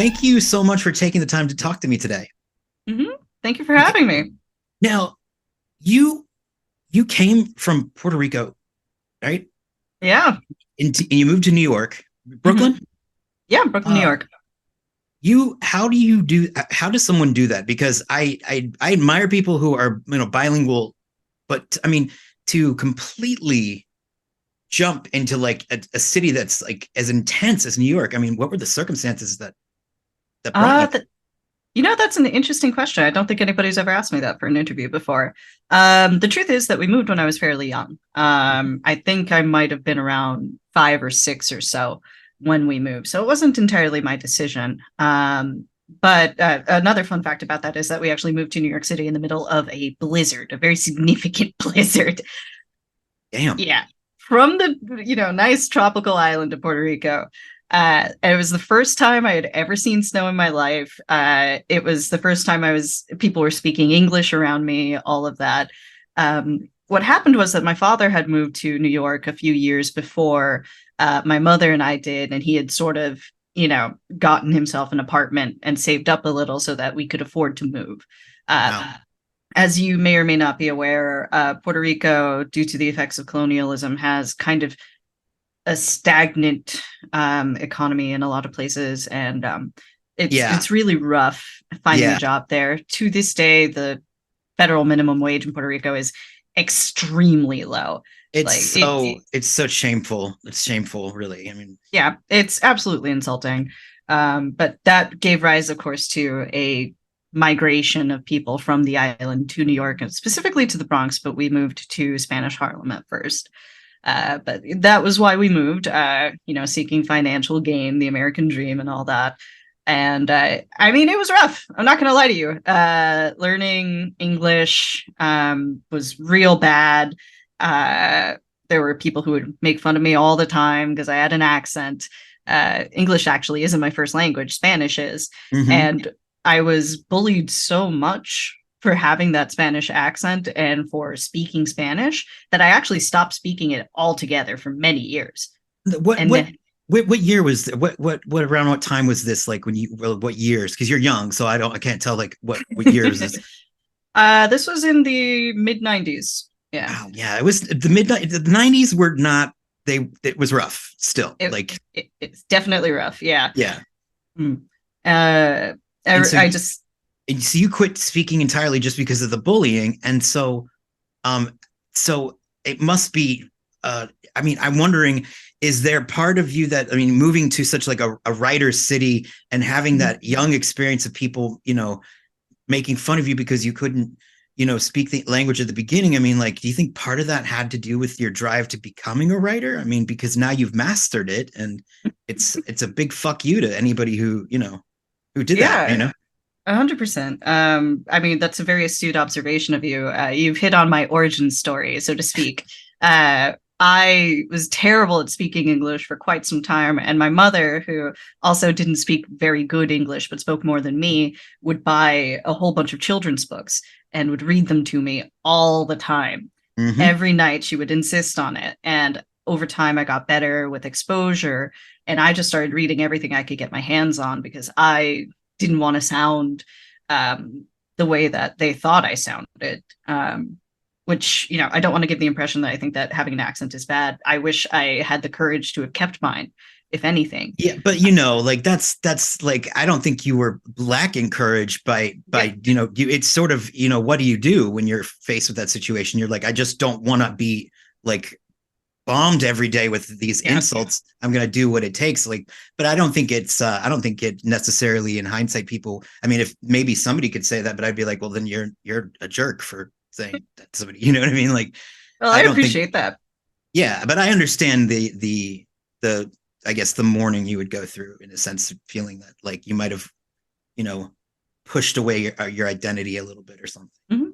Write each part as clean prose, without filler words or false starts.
thank you so much for taking the time to talk to me today. Hmm. Thank you for having me. Now, you you came from Puerto Rico, right? Yeah. And you moved to New York, Hmm. Brooklyn. Yeah, Brooklyn, New Uh, York. how do you do? How does someone do that? Because I admire people who are bilingual, but I mean to completely jump into like a city that's like as intense as New York. I mean, what were the circumstances that brought you? Uh, th- that's an interesting question. I don't think anybody's ever asked me that for an interview before. The truth is that we moved when I was fairly young. I think I might have been around 5 or 6 or so when we moved. So it wasn't entirely my decision. But another fun fact about that is that we actually moved to New York City in the middle of a blizzard, a very significant blizzard. Damn. Yeah, from the nice tropical island of Puerto Rico. It was the first time I had ever seen snow in my life. It was the first time people were speaking English around me, all of that. What happened was that my father had moved to New York a few years before my mother and I did, and he had sort of, gotten himself an apartment and saved up a little so that we could afford to move. Uh, Wow. as you may or may not be aware, Puerto Rico, due to the effects of colonialism, has kind of a stagnant economy in a lot of places, and Yeah. it's really rough finding a Yeah. job there. To this day, the federal minimum wage in Puerto Rico is extremely low. Like It's so shameful. It's shameful, really. I mean, yeah, it's absolutely insulting. But that gave rise, of course, to a migration of people from the island to New York, and specifically to the Bronx. But we moved to Spanish Harlem at first. But that was why we moved, seeking financial gain, the American dream, and all that. And I mean, it was rough. I'm not going to lie to you. Learning English was real bad. Uh, there were people who would make fun of me all the time because I had an accent. English actually isn't my first language, Spanish is. mhm. And I was bullied so much for having that Spanish accent and for speaking Spanish that I actually stopped speaking it altogether for many years. What And what then what year was what around what time was this? Like when you well, what years? Because you're young, so I can't tell like what year was this? this was in the mid 90s. Yeah. Wow, yeah, it was the midnight. The '90s were not. It was rough still. It, Like it's definitely rough. Yeah. yeah, Mm. Uh, and I just so you quit speaking entirely just because of the bullying, and um so it must be. I mean, I'm wondering, is there part of you that I mean, moving to such like a writer's city and having Mhm. that young experience of people, making fun of you because you couldn't, speak the language at the beginning. I mean, like, do you think part of that had to do with your drive to becoming a writer? I mean, because now you've mastered it, and it's a big fuck you to anybody who did that. Yeah, 100%. I mean, that's a very astute observation of you. You've hit on my origin story, so to speak. I was terrible at speaking English for quite some time, and my mother, who also didn't speak very good English but spoke more than me, would buy a whole bunch of children's books and would read them to me all the time. Mm-hmm. Every night she would insist on it. And over time, I got better with exposure, and I just started reading everything I could get my hands on because I didn't want to sound um, the way that they thought I sounded. Which, I don't want to give the impression that I think that having an accent is bad. I wish I had the courage to have kept mine, if anything. Yeah, but like that's like I don't think you were lacking courage Yeah. it's sort of what do you do when you're faced with that situation? You're like, I just don't want to be like bombed every day with these Yeah. insults. I'm gonna do what it takes. Like, but I don't think it necessarily in hindsight people. I mean, if maybe somebody could say that, but I'd be like, well, then you're a jerk for saying that to somebody. You know what I mean? Like, Well, I I don't think appreciate that. yeah, but I understand the I guess the mourning you would go through in a sense of feeling that like you might have, you know, pushed away your identity a little bit or something.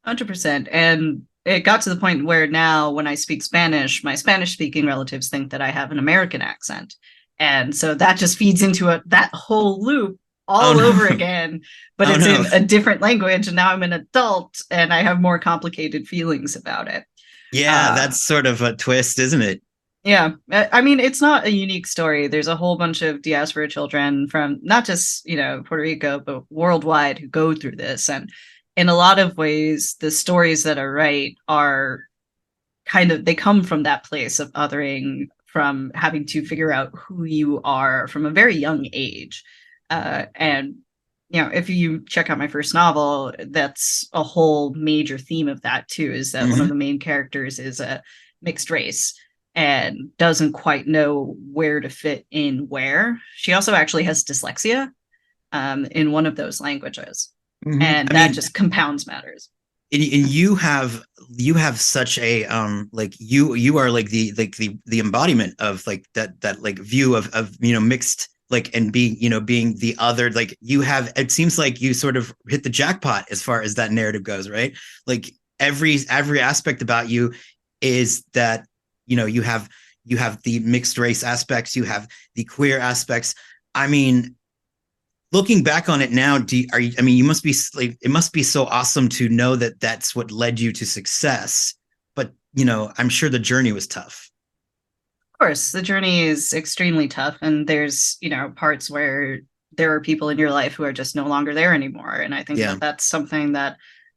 100%. And it got to the point where now when I speak Spanish, my Spanish speaking relatives think that I have an American accent. And so that just feeds into that whole loop Oh all over no. again, but Oh it's no. in a different language. And now I'm an adult and I have more complicated feelings about it. Yeah, Uh, that's sort of a twist, isn't it? Yeah, I mean, it's not a unique story. There's a whole bunch of diaspora children from not just, Puerto Rico, but worldwide who go through this. And in a lot of ways, the stories that are right are they come from that place of othering, from having to figure out who you are from a very young age. And if you check out my first novel, that's a whole major theme of that too, is that one of Hmm. the main characters is a mixed race and doesn't quite know where to fit in where. She also actually has dyslexia in one of those languages. Hmm. And I that mean, just compounds matters. and you have such a like you are like the embodiment of like that like view of mixed, like, and being being the other, like you have, it seems like you sort of hit the jackpot as far as that narrative goes, right? Like every aspect about you is that you have the mixed race aspects, you have the queer aspects. I mean, looking back on it now, I mean, you must be like, it must be so awesome to know that that's what led you to success. But I'm sure the journey was tough. Of course, the journey is extremely tough, and there's, parts where there are people in your life who are just no longer there anymore. And I think Yeah. that that's something that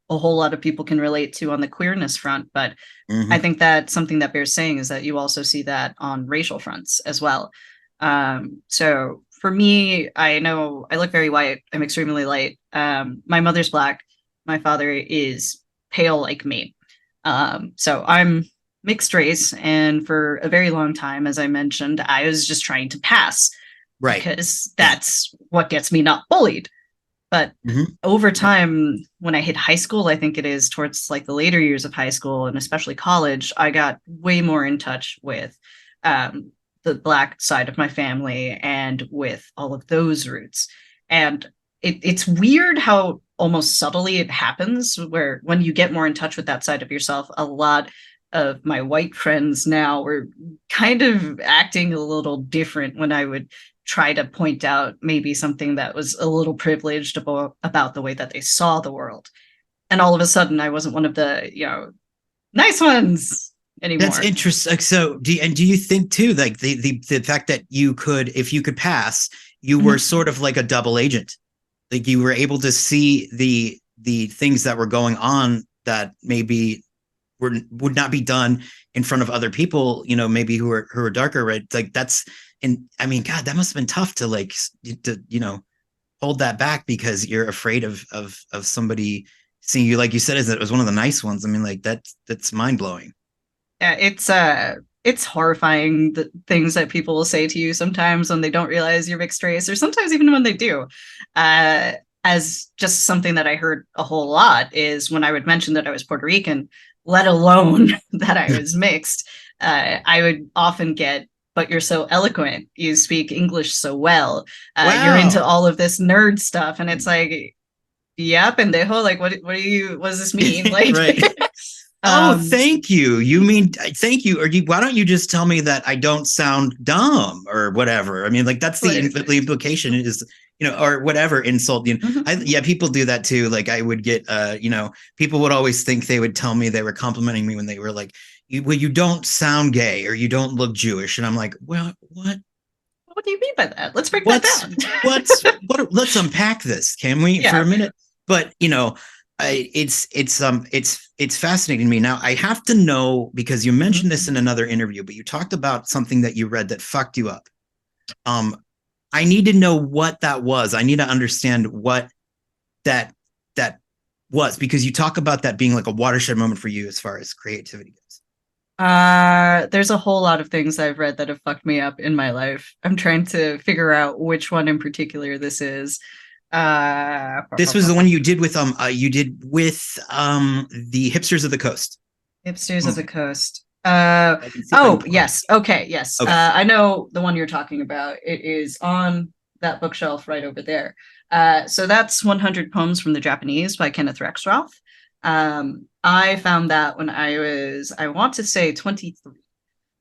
a whole lot of people can relate to on the queerness front. But I Hmm. think that something that bears saying is that you also see that on racial fronts as well. So for me, I know I look very white. I'm extremely light. My mother's black. My father is pale like me. So I'm mixed race. And for a very long time, as I mentioned, I was just trying to pass Right. because Yeah. that's what gets me not bullied. But Hmm. over time, when I hit high school, I think it is towards like the later years of high school and especially college, I got way more in touch with um, the Black side of my family and with all of those roots. And it's weird how almost subtly it happens, where when you get more in touch with that side of yourself, a lot of my white friends now were kind of acting a little different when I would try to point out maybe something that was a little privileged about the way that they saw the world. And all of a sudden, I wasn't one of the, nice ones That's anymore. interesting. So, do you think too, like the fact that you could, if you could pass, you were Mhm. sort of like a double agent, like you were able to see the things that were going on that maybe would not be done in front of other people, maybe who are darker, right? Like that's, and I mean, God, that must have been tough to like to hold that back because you're afraid of somebody seeing you, like you said, as it was one of the nice ones. I mean, like that's mind blowing. Yeah, it's horrifying the things that people will say to you sometimes when they don't realize you're mixed race, or sometimes even when they do. Uh, as just something that I heard a whole lot is when I would mention that I was Puerto Rican, let alone that I was mixed. I would often get, "But you're so eloquent. You speak English so well. You're into Wow. all of this nerd stuff," and it's like, "Yeah, pendejo. Like, what do you? What does this mean?" Like, Right. Oh, um, thank you. You mean thank you, or why don't you just tell me that I don't sound dumb or whatever? I mean, like that's the implication is, or whatever insult. Yeah, people do that too. Like I would get, people would always think they would tell me they were complimenting me when they were like, well, you don't sound gay or you don't look Jewish, and I'm like, well, what? what do you mean by that? Let's break that what's down. what let's unpack this, can we, for Yeah. a minute? But it's fascinating to me. Now I have to know, because you mentioned this in another interview, but you talked about something that you read that fucked you up. um I need to know what that was. I need to understand what that that was, because you talk about that being like a watershed moment for you as far as creativity goes. There's a whole lot of things I've read that have fucked me up in my life. I'm trying to figure out which one in particular this is. Uh, This was the one you did with the hipsters of the coast. Hipsters of Hmm. the Coast. I can see if I can Oh, pull it up. yes. Okay, yes. Okay. I know the one you're talking about. It is on that bookshelf right over there. So that's 100 Poems from the Japanese by Kenneth Rexroth. I found that when I was, I want to say 23.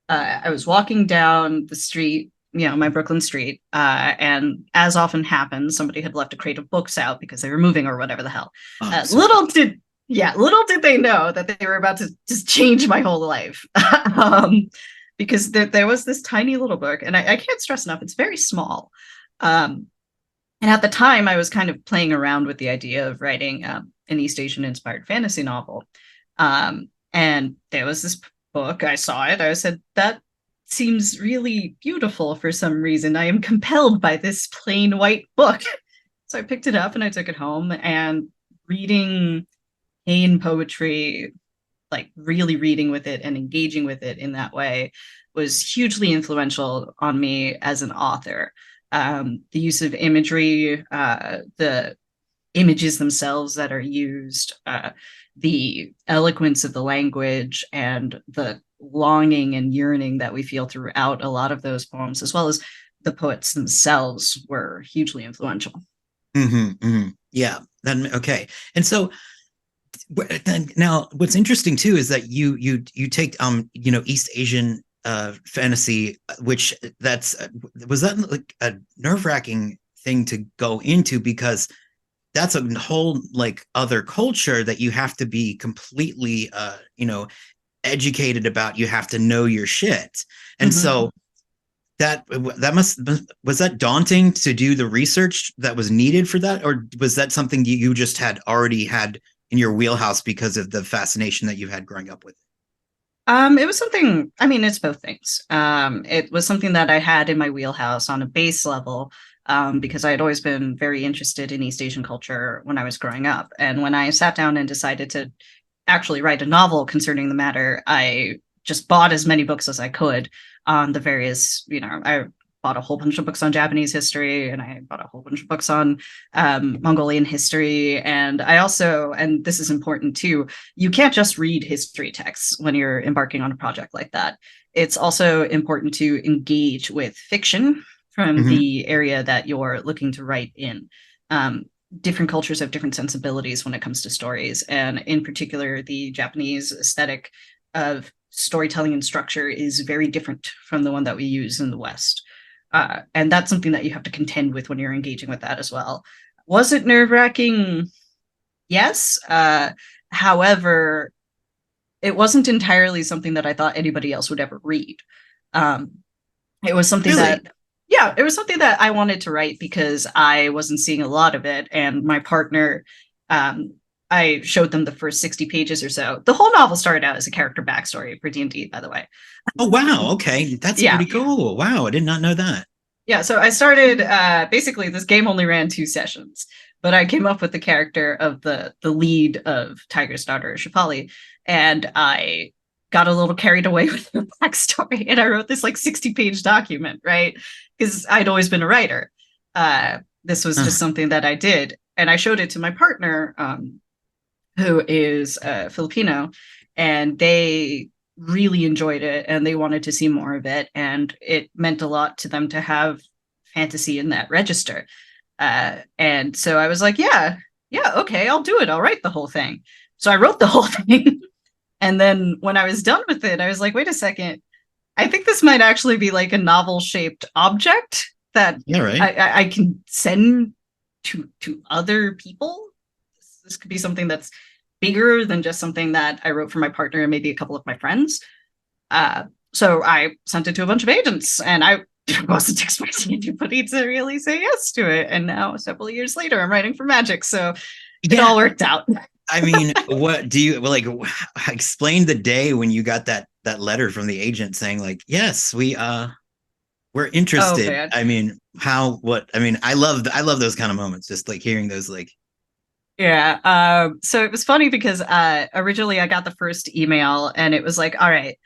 I was walking down the street, my Brooklyn street, and as often happens, somebody had left a crate of books out because they were moving or whatever the hell. Oh, I'm so Little did, yeah, little did they know that they were about to just change my whole life. um, because there was this tiny little book, and I can't stress enough, it's very small. And at the time, I was kind of playing around with the idea of writing an East Asian inspired fantasy novel. And there was this book, I saw it, I said, that seems really beautiful for some reason. I am compelled by this plain white book. So I picked it up and I took it home, and reading Hain poetry, like really reading with it and engaging with it in that way, was hugely influential on me as an author. The use of imagery, the images themselves that are used, the eloquence of the language, and the longing and yearning that we feel throughout a lot of those poems, as well as the poets themselves, were hugely influential. Yeah. Then okay. And so then now what's interesting too is that you take East Asian fantasy, which was that like a nerve-wracking thing to go into, because that's a whole like other culture that you have to be completely educated about. You have to know your shit. And so that was that daunting to do the research that was needed for that, or was that something you just had already had in your wheelhouse because of the fascination that you had growing up with? It was something, I mean, it's both things. It was something that I had in my wheelhouse on a base level, because I had always been very interested in East Asian culture when I was growing up. And when I sat down and decided to actually write a novel concerning the matter, I just bought as many books as I could on the various, I bought a whole bunch of books on Japanese history, and I bought a whole bunch of books on Mongolian history. And I also, and this is important too, you can't just read history texts when you're embarking on a project like that. It's also important to engage with fiction from the area that you're looking to write in. Different cultures have different sensibilities when it comes to stories. And in particular, the Japanese aesthetic of storytelling and structure is very different from the one that we use in the West. And that's something that you have to contend with when you're engaging with that as well. Was it nerve-wracking? Yes. However, it wasn't entirely something that I thought anybody else would ever read. It was something it was something that I wanted to write because I wasn't seeing a lot of it. And my partner, I showed them the first 60 pages or so. The whole novel started out as a character backstory for D&D, by the way. Oh, wow. Okay. That's pretty cool. Wow. I did not know that. Yeah. So I started, basically this game only ran 2 sessions, but I came up with the character of the lead of Tiger's daughter, Shafali, and I got a little carried away with the backstory, and I wrote this like 60-page document, right? Because I'd always been a writer. This was just something that I did. And I showed it to my partner, who is Filipino, and they really enjoyed it and they wanted to see more of it. And it meant a lot to them to have fantasy in that register. And so I was like, yeah, okay, I'll do it. I'll write the whole thing. So I wrote the whole thing. And then when I was done with it, I was like, wait a second. I think this might actually be like a novel-shaped object that I can send to other people. This could be something that's bigger than just something that I wrote for my partner and maybe a couple of my friends. So I sent it to a bunch of agents, and I wasn't expecting anybody to really say yes to it. And now, several years later, I'm writing for Magic. So it all worked out. I mean, what do you like? Explain the day when you got that letter from the agent saying, like, yes, we're interested. Oh, I mean, I love those kind of moments. Just like hearing those, like. Yeah. So it was funny because originally I got the first email and it was like, all right,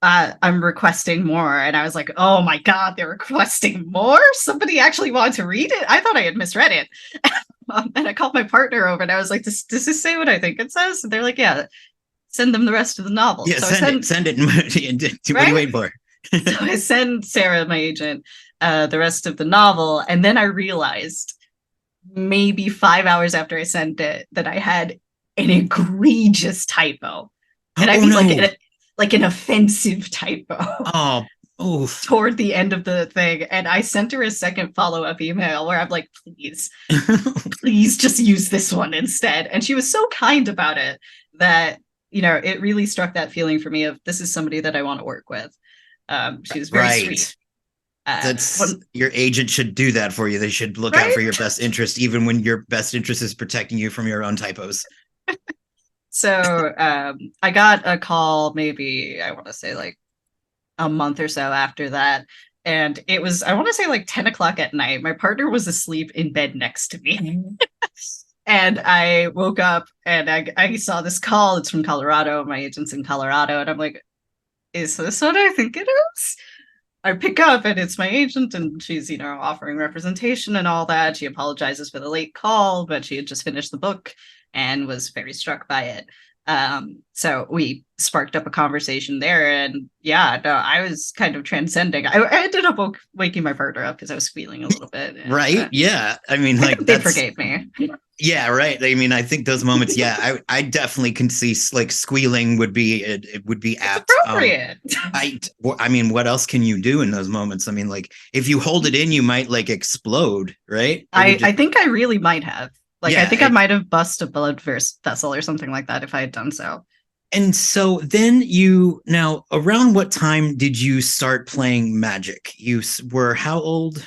I'm requesting more. And I was like, oh my God, they're requesting more? Somebody actually wanted to read it? I thought I had misread it. And I called my partner over and I was like, does this say what I think it says? And they're like, yeah, send them the rest of the novel. Yeah, so send it. What are you waiting for? So I send Sarah, my agent, the rest of the novel. And then I realized maybe 5 hours after I sent it that I had an egregious typo. And I mean like an offensive typo. Toward the end of the thing. And I sent her a second follow-up email where I'm like, please just use this one instead. And she was so kind about it that, it really struck that feeling for me of this is somebody that I want to work with. She was very sweet. Right. That's One, your agent should do that for you. They should look out right? for your best interest, even when your best interest is protecting you from your own typos. So I got a call maybe I want to say like a month or so after that. And it was, I want to say like 10 o'clock at night. My partner was asleep in bed next to me. And I woke up and I saw this call. It's from Colorado. My agent's in Colorado. And I'm like, is this what I think it is? I pick up and it's my agent and she's, offering representation and all that. She apologizes for the late call, but she had just finished the book and was very struck by it. So we sparked up a conversation there, and yeah, no, I was kind of transcending. I ended up waking my partner up because I was squealing a little bit. And, Right? Yeah. I mean, I like think they that's forgave me. yeah, right. I mean, I think those moments, yeah, I definitely can see like squealing would be it would be It's apt. appropriate. I mean, what else can you do in those moments? I mean, like if you hold it in, you might like explode, right? I think I really might have. Like, I Yeah, think I might have bust a blood vessel or something like that if I had done so. and so then now around what time did you start playing Magic? Were how old?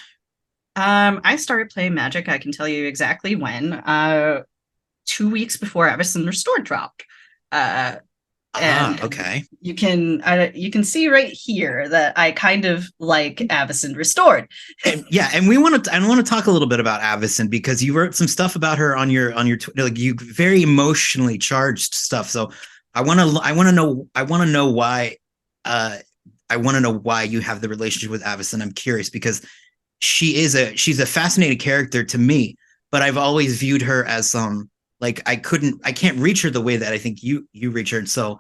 I started playing Magic. I can tell you exactly when. 2 weeks before Avacyn Restored dropped. Uh, Ah, and okay. you can see right here that I kind of like Avacyn Restored. And yeah, and I want to talk a little bit about Avacyn because you wrote some stuff about her on your like you very emotionally charged stuff. So I want to know why I want to know why you have the relationship with Avacyn. I'm curious because she's a fascinating character to me, but I've always viewed her as like I can't reach her the way that I think you reach her. And so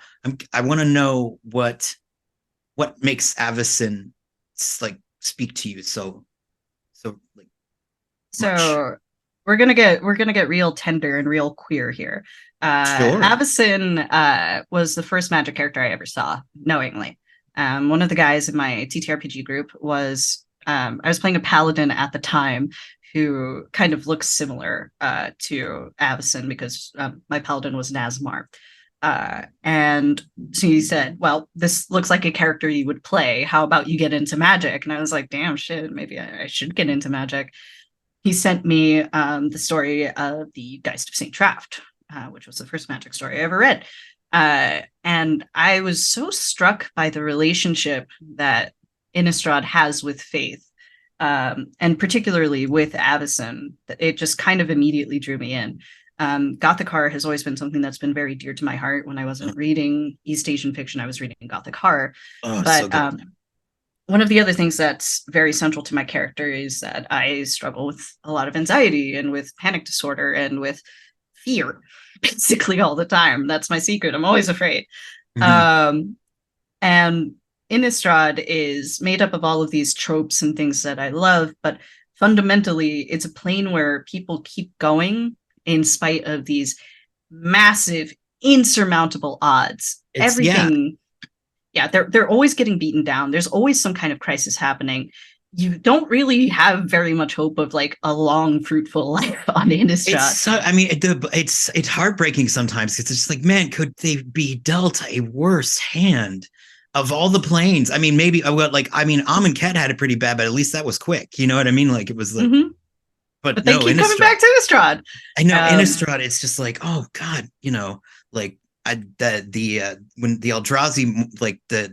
I want to know what makes Avacyn like speak to you so like much. So we're gonna get real tender and real queer here. Sure. Avacyn was the first Magic character I ever saw knowingly. One of the guys in my TTRPG group was I was playing a paladin at the time who kind of looks similar to Avacyn because my paladin was Nazmar. And so he said, well, this looks like a character you would play. How about you get into Magic? And I was like, damn shit, maybe I should get into Magic. He sent me the story of the Geist of St. Traft, which was the first Magic story I ever read. And I was so struck by the relationship that Innistrad has with Faith, and particularly with Avacyn, that it just kind of immediately drew me in. Gothic horror has always been something that's been very dear to my heart. When I wasn't reading East Asian fiction, I was reading Gothic horror. Oh, so But good. one of the other things that's very central to my character is that I struggle with a lot of anxiety and with panic disorder and with fear basically all the time. That's my secret. I'm always afraid. Mhm. Um, and Innistrad is made up of all of these tropes and things that I love, but fundamentally, it's a plane where people keep going in spite of these massive, insurmountable odds. It's yeah, Everything, yeah, they're always getting beaten down. There's always some kind of crisis happening. You don't really have very much hope of like a long, fruitful life on it's Innistrad. so I mean it's heartbreaking sometimes. It's just like, man, could they be dealt a worse hand of all the planes? I mean, maybe like I mean, Amonkhet had it pretty bad, but at least that was quick. You know what I mean? Like it was like, Mm-hmm. but But they no, keep coming Innistrad. back to Innistrad. I know Um, Innistrad. It's just like, oh God, like the when the Eldrazi like the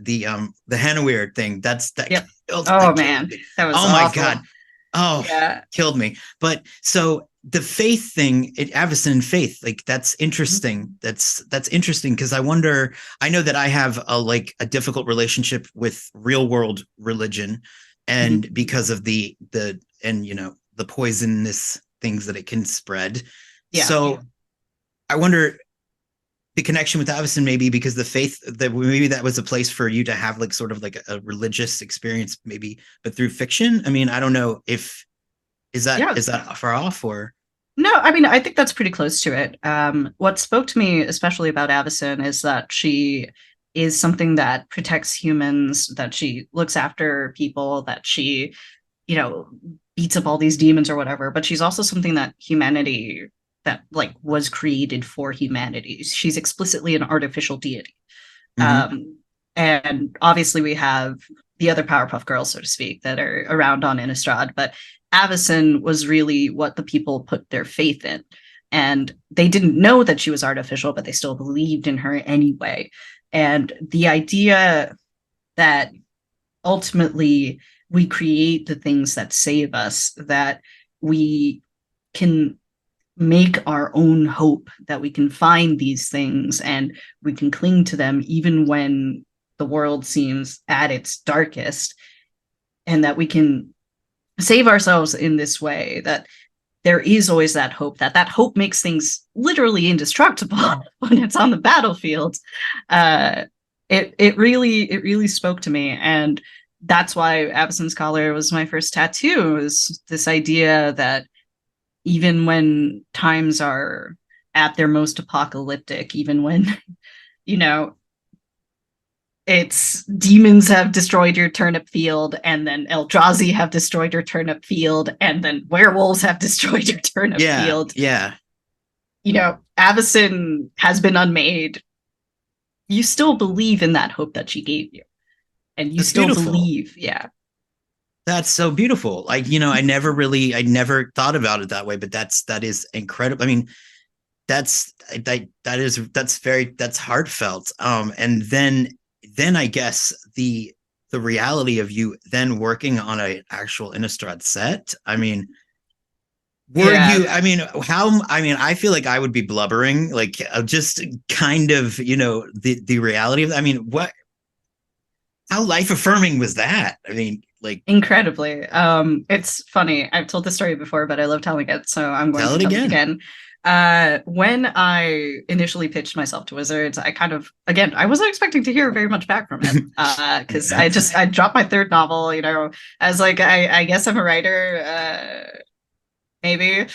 Hanawir thing. That yep. that Oh killed man, me. that was Oh my awful. God. Oh, Yeah. killed me. But so the faith thing, Avacyn and faith, like that's interesting. That's interesting because I wonder. I know that I have a difficult relationship with real world religion, Mhm. and because of the and the poisonous things that it can spread. Yeah. So I wonder the connection with Avacyn maybe because the faith that maybe that was a place for you to have like sort of like a religious experience maybe, but through fiction. I mean, I don't know if Yeah. is that far off or No, I mean, I think that's pretty close to it. What spoke to me, especially about Avacyn, is that she is something that protects humans, that she looks after people, that she, you know, beats up all these demons or whatever. But she's also something that humanity that like was created for humanity. She's explicitly an artificial deity. mm-hmm. Um, and obviously we have the other Powerpuff Girls, so to speak, that are around on Innistrad. But Avacyn was really what the people put their faith in. And they didn't know that she was artificial, but they still believed in her anyway. And the idea that ultimately we create the things that save us, that we can make our own hope, that we can find these things and we can cling to them even when the world seems at its darkest, and that we can save ourselves in this way, that there is always that hope, that hope makes things literally indestructible when it's on the battlefield. It really spoke to me, and that's why Avacyn's collar was my first tattoo. Was this idea that even when times are at their most apocalyptic, even when, you know, it's demons have destroyed your turnip field, and then Eldrazi have destroyed your turnip field, and then werewolves have destroyed your turnip field. Yeah. You know, Avacyn has been unmade. You still believe in that hope that she gave you. And you That's still beautiful. believe, yeah. That's so beautiful. Like, you know, I never thought about it that way, but that is incredible. I mean, that's heartfelt. And then I guess the reality of you then working on an actual Innistrad set. I mean, I feel like I would be blubbering, like just kind of, you know, the reality of, I mean, how life affirming was that? I mean, like, incredibly. It's funny. I've told this story before, but I love telling it, so I'm going to tell it again. When I initially pitched myself to Wizards, I kind of, again, I wasn't expecting to hear very much back from it, because I dropped my third novel, you know, as like, I guess I'm a writer, maybe.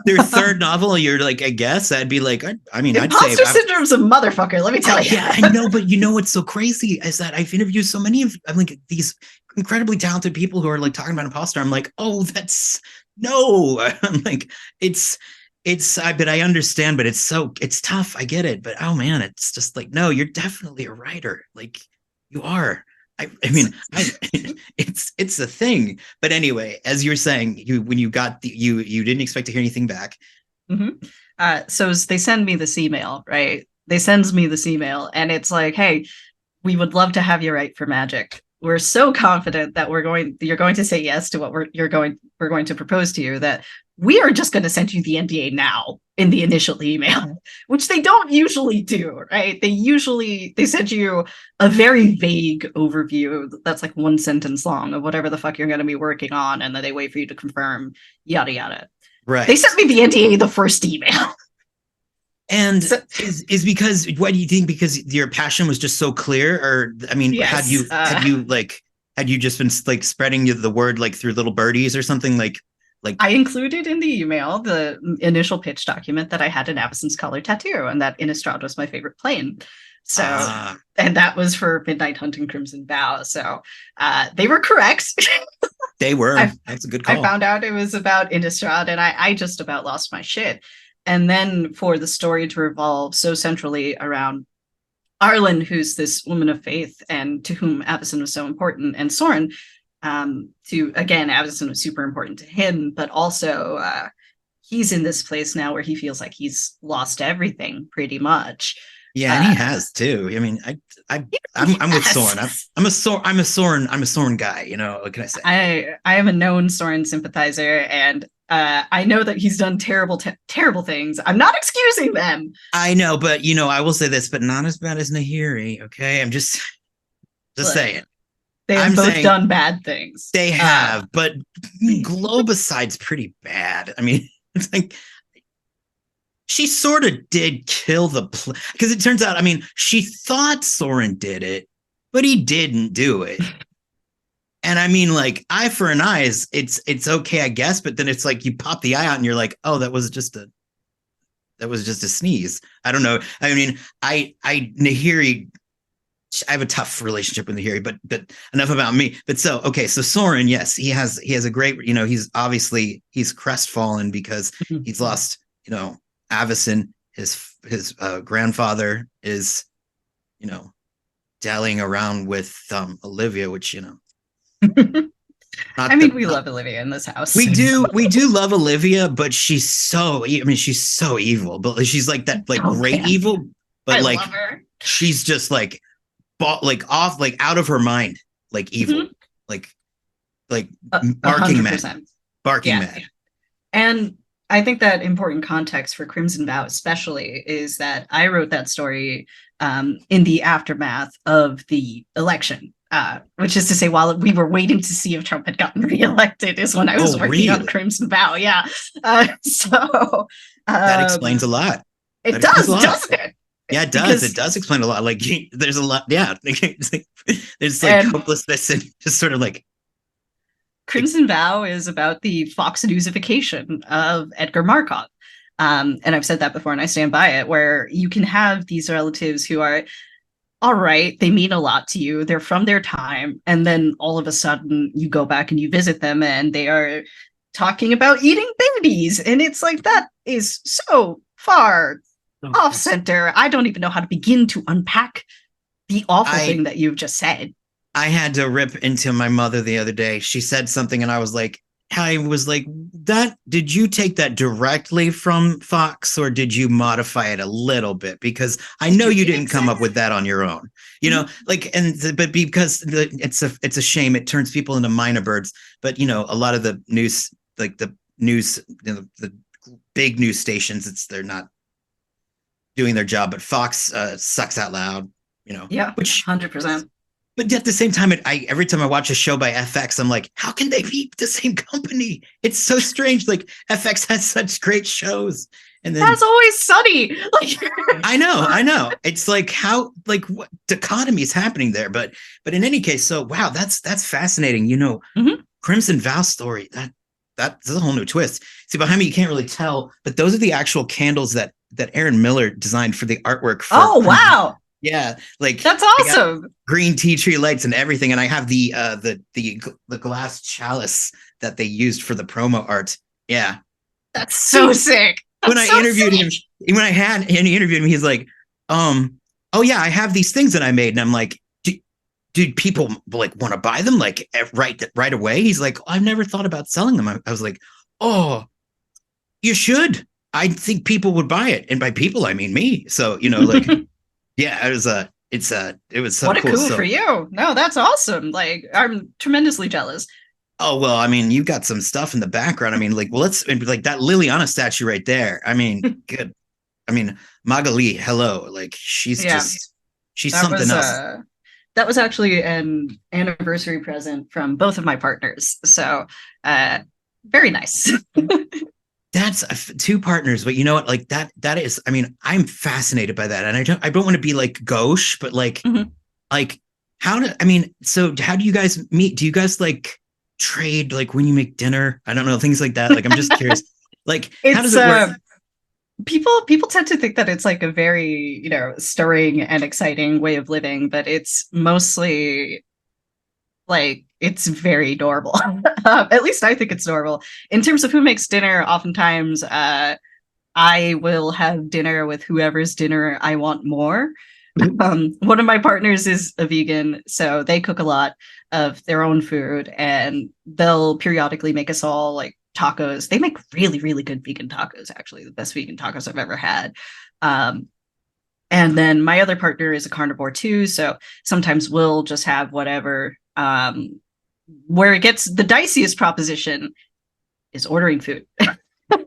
Your third novel, you're like, I guess I'd be like, I mean, Imposter syndrome's a motherfucker, let me tell you. Yeah, I know, but you know what's so crazy is that I've interviewed so many of, I'm like, these incredibly talented people who are like talking about imposter. I'm like, oh, that's no. I'm like, but I understand, but it's tough. I get it, but oh man, it's just like, no, you're definitely a writer. Like, you are. I mean, it's a thing. But anyway, as you're saying, when you got you didn't expect to hear anything back. Mm-hmm. So they send me this email, right? They sends me this email, and it's like, hey, we would love to have you write for Magic. We're so confident that you're going to say yes to what we're going to propose to you, that we are just going to send you the NDA now in the initial email, which they don't usually do, right? They send you a very vague overview that's like one sentence long of whatever the fuck you're going to be working on, and then they wait for you to confirm, yada yada. Right. They sent me the NDA the first email. And so, is because, what do you think? Because your passion was just so clear, or I mean, yes, had you just been like spreading the word like through little birdies or something like? I included in the email the initial pitch document that I had an Avacyn's color tattoo, and that Innistrad was my favorite plane. So, and that was for Midnight Hunt and Crimson Vow. So they were correct. They were. That's a good call. I found out it was about Innistrad, and I just about lost my shit. And then for the story to revolve so centrally around Arlen, who's this woman of faith and to whom Avacyn was so important, and Soren, Avacyn was super important to him, but also he's in this place now where he feels like he's lost everything pretty much. Yeah, and he has too. I mean, I'm with Soren. I'm a Soren guy. You know, what can I say? I am a known Soren sympathizer, and I know that he's done terrible things. I'm not excusing them. I know, but you know, I will say this, but not as bad as Nahiri. Okay, I'm just saying. They have both done bad things. They have, but Globicide's pretty bad. I mean, it's like, she sort of did kill because it turns out, I mean, she thought Soren did it, but he didn't do it. And I mean, like, eye for an eye it's okay, I guess, but then it's like you pop the eye out and you're like, oh, that was just a sneeze. I don't know. I mean, Nahiri, I have a tough relationship with Nahiri, but enough about me. But so Soren, yes, he has a great, you know, he's crestfallen because he's lost, you know, Avacyn, his grandfather is, you know, dallying around with Olivia, which I not mean, the we love Olivia in this house. we do love Olivia, but she's so evil, but she's like that like great Okay. evil, but I like love her. she's just like like off like out of her mind, like evil, Mhm. like like A barking hundred mad, percent. barking Yeah. mad. And I think that important context for Crimson Vow, especially, is that I wrote that story in the aftermath of the election, which is to say, while we were waiting to see if Trump had gotten reelected, is when I was Oh, working on really? Crimson Vow. Yeah. So That explains a lot. it That explains a does, lot. doesn't it? Yeah, it does. It Because does explain a lot. Like there's a lot. Yeah, there's like and hopelessness and just sort of like Crimson Vow is about the Fox Newsification of Edgar Markov. And I've said that before and I stand by it, where you can have these relatives who are all right, they mean a lot to you, they're from their time, and then all of a sudden you go back and you visit them and they are talking about eating babies. And it's like, that is so far off center. I don't even know how to begin to unpack the awful I thing that you've just said. I had to rip into my mother the other day. She said something and I was like, that did you take that directly from Fox or did you modify it a little bit? Because I know you didn't come up with that on your own. Like, but because it's a shame. It turns people into minor birds. But a lot of the news, like the news, the big news stations, they're not doing their job. But Fox sucks out loud. Yeah, Which 100%. but at the same time, every time I watch a show by FX, I'm like, how can they be the same company? It's so strange. Like FX has such great shows, and then That's Always Sunny. Like I know. It's like how what dichotomy is happening there. But in any case, so wow, that's fascinating. Mhm. Crimson Vow story that's a whole new twist. See behind me, you can't really tell, but those are the actual candles that Aaron Miller designed for the artwork for. Oh wow, Yeah, like that's awesome. Green tea tree lights and everything, and I have the glass chalice that they used for the promo art. Yeah, That's so sick. when That's I so interviewed sick. him, he interviewed me, he's like, oh yeah, I have these things that I made, and I'm like, do people like want to buy them like right away? He's like, I've never thought about selling them. I was like, oh, you should. I think people would buy it, and by people I mean me. So like, yeah, it was so What a cool. coup So for you. No, that's awesome. Like, I'm tremendously jealous. oh well, I mean, you've got some stuff in the background. I mean, like, well, let's like that Liliana statue right there. I mean, good. I mean, Magali, hello, like she's Yeah, she's that something was else. that was actually an anniversary present from both of my partners. So, uh very nice. That's two partners, but you know what? Like that is. I mean, I'm fascinated by that, and I don't want to be like gauche, but Mhm. like I mean, so how do you guys meet? Do you guys like trade like when you make dinner? I don't know, things like that. Like I'm just curious. Like, how does It's it work? people tend to think that it's like a very, stirring and exciting way of living, but it's mostly like it's very normal. At least I think it's normal. In terms of who makes dinner, oftentimes I will have dinner with whoever's dinner I want more. One of my partners is a vegan, so they cook a lot of their own food, and they'll periodically make us all like tacos. They make really, really good vegan tacos, actually, the best vegan tacos I've ever had. Um, and then my other partner is a carnivore too, so sometimes we'll just have whatever. Where it gets the diciest proposition is ordering food.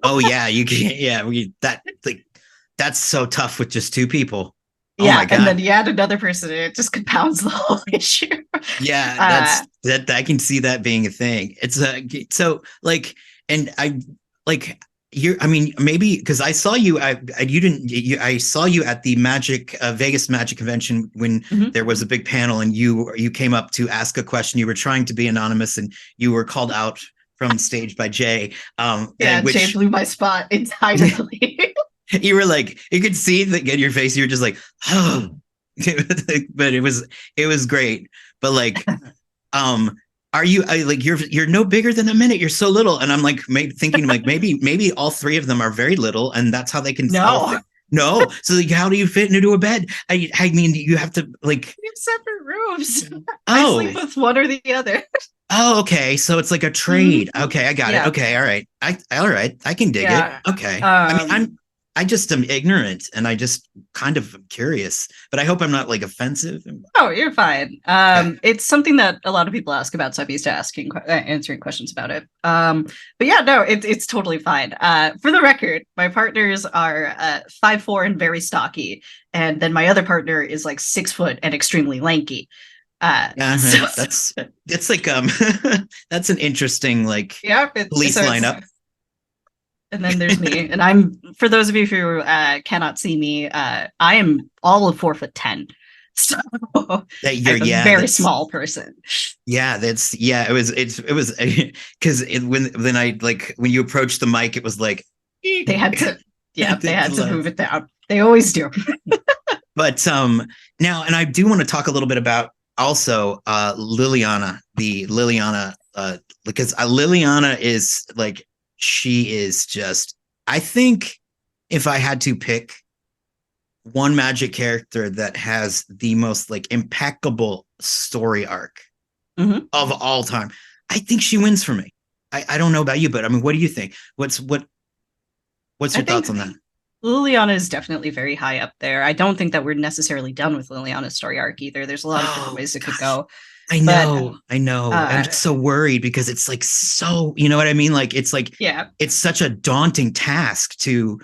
Oh yeah, you can't. Yeah, that like that's so tough with just two people. Oh my Yeah, and then god. you add another person, and it just compounds the whole issue. Yeah, Uh, that I can see that being a thing. It's so like, and I like you're. I mean, maybe because I saw you. You didn't. I saw you at the Magic Vegas Magic Convention when mhm. there was a big panel, and you came up to ask a question. You were trying to be anonymous, and you were called out from stage by Jay. Yeah, Jay Which blew my spot entirely. you were like, you could see that in your face. You were just like, oh, but it was great. But like, are you like you're no bigger than a minute? You're so little, and I'm like thinking like maybe all three of them are very little, and that's how they can all fit. No. No. So like, how do you fit into a bed? I mean, you have to like. We have separate rooms. I Oh, sleep with one or the other. oh, okay. So it's like a Mhm. trade. Okay, I got it. Yeah, Okay, all right. All right. I can dig it. yeah. Okay. I mean, Um, I just am ignorant and I just kind of am curious, but I hope I'm not like offensive. oh, you're fine. Okay. It's something that a lot of people ask about, so I'm used to answering questions about it. But yeah, no, it's totally fine. For the record, my partners are 5'4" and very stocky, and then my other partner is like 6 foot and extremely lanky. Yeah, So that's it's like that's an interesting like yeah, police so it's lineup. and then there's me, and I'm for those of you who cannot see me, I am all of 4'10", so That you're I'm a yeah, very that's small person. yeah, that's yeah, it was because when I like when you approached the mic, it was like They had to, yeah, they had to love. move it down. They always do. But now and I do want to talk a little bit about also Liliana, the Liliana because Liliana is like she is just I think if I had to pick one magic character that has the most like impeccable story arc Mhm. of all time, I think she wins for me. I don't know about you, but I mean, what do you think? What's I your think thoughts on that? Liliana is definitely very high up there. I don't think that we're necessarily done with Liliana's story arc either. There's a lot of different Oh ways it could gosh. go. But I know. I'm uh just so worried because it's like so, you know what I mean? Like yeah, it's such a daunting task to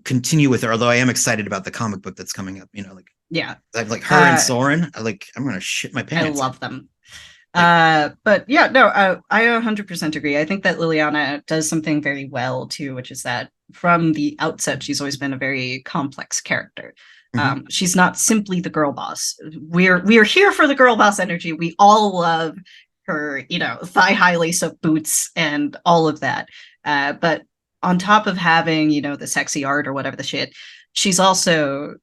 continue with her. Although I am excited about the comic book that's coming up. You know, yeah. like her and Uh Soren. I'm gonna shit my I pants. love them. Like, But yeah, no, I 100% agree. I think that Liliana does something very well too, which is that from the outset, she's always been a very complex character. mm-hmm, She's not simply the girl boss. We're here for the girl boss energy. We all love her, thigh high lace up boots and all of that. But on top of having, the sexy art or whatever the shit, she's also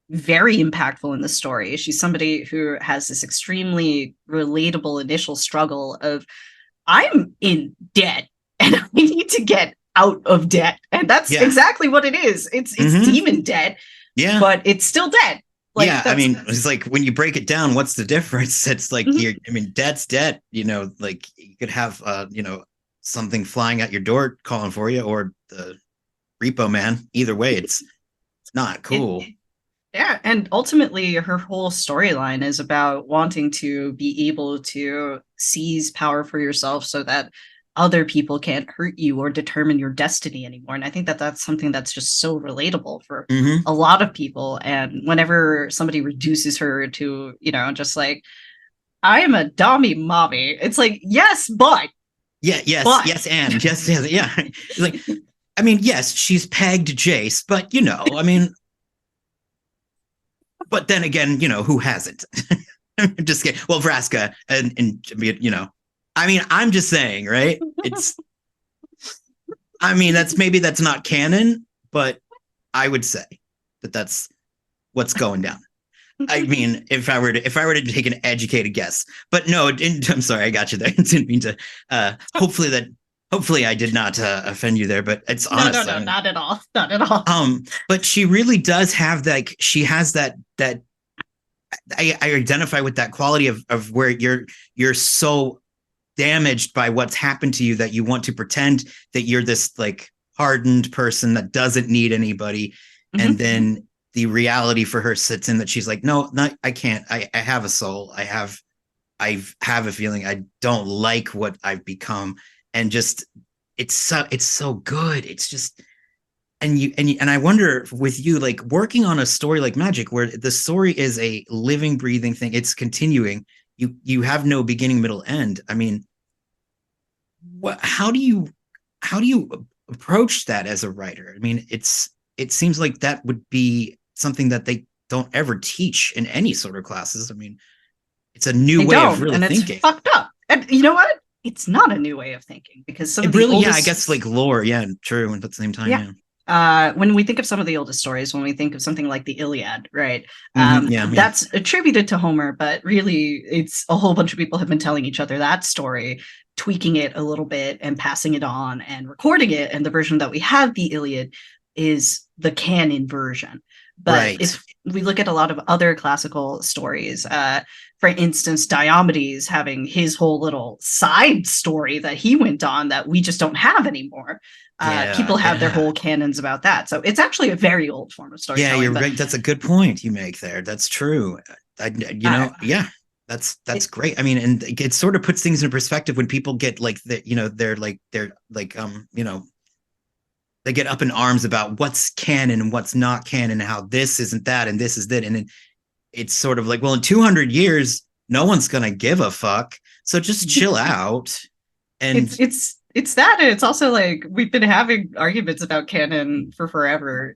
very impactful in the story. She's somebody who has this extremely relatable initial struggle of I'm in debt and I need to get out of debt. And that's yeah, exactly what it is. It's mm-hmm, demon debt, yeah. but it's still debt. Like Yeah, I that's mean, it's like when you break it down, what's the difference? It's like Mhm. you're, I mean, debt's debt, you know, like you could have, something flying at your door calling for you or the repo man. Either way, it's not it cool. Yeah, and ultimately her whole storyline is about wanting to be able to seize power for yourself so that other people can't hurt you or determine your destiny anymore. And I think that that's something that's just so relatable for Mm-hmm. a lot of people. And whenever somebody reduces her to, just like, I am a dummy mommy, it's like, yes, Yeah, yes, but. yes, and yes, yes, yeah. Like, I mean, yes, she's pegged Jace, but I mean, but then again, who hasn't? Just kidding. Well, Vraska and I mean, I'm just saying, right? I mean, that's not canon, but I would say that that's what's going down. I mean, if I were to take an educated guess, but no, I'm sorry, I got you there. I didn't mean to. Hopefully I did not offend you there, but it's No, no, honest. no, I mean, not at all. Not at all. but she really does have that. She has that. I identify with that quality of where you're so damaged by what's happened to you that you want to pretend that you're this like hardened person that doesn't need anybody, and Mhm. then the reality for her sits in that she's like, no, not I can't. I have a soul. I have a feeling. I don't like what I've become, and just it's so good. It's just and I wonder with you like working on a story like Magic where the story is a living breathing thing. It's continuing. You have no beginning, middle, end. I mean, what how do you approach that as a writer? I mean, it seems like that would be something that they don't ever teach in any sort of classes. I mean, it's a new They way of don't, really and it's thinking. fucked up. And you know what? It's not a new way of thinking because some of It the really, yeah, I guess oldest, like lore, yeah, true. And at the same time, yeah. yeah. When we think of some of the oldest stories, when we think of something like the Iliad, right? Yeah, yeah. That's attributed to Homer, but really, it's a whole bunch of people have been telling each other that story, tweaking it a little bit and passing it on and recording it. And the version that we have, the Iliad, is the canon version. But Right. if we look at a lot of other classical stories, for instance, Diomedes having his whole little side story that he went on that we just don't have anymore. Yeah. People have their Yeah. whole canons about that. So it's actually a very old form of Yeah, you're storytelling. But right. That's a good point you make there. That's true. uh, Yeah, that's it, great. I mean, and it sort of puts things in perspective when people get like the, they're like they get up in arms about what's canon and what's not canon, and how this isn't that and this is that, and then it's sort of like, well, in 200 years, no one's gonna give a fuck. So just chill out. And it's that, and it's also like we've been having arguments about canon for forever.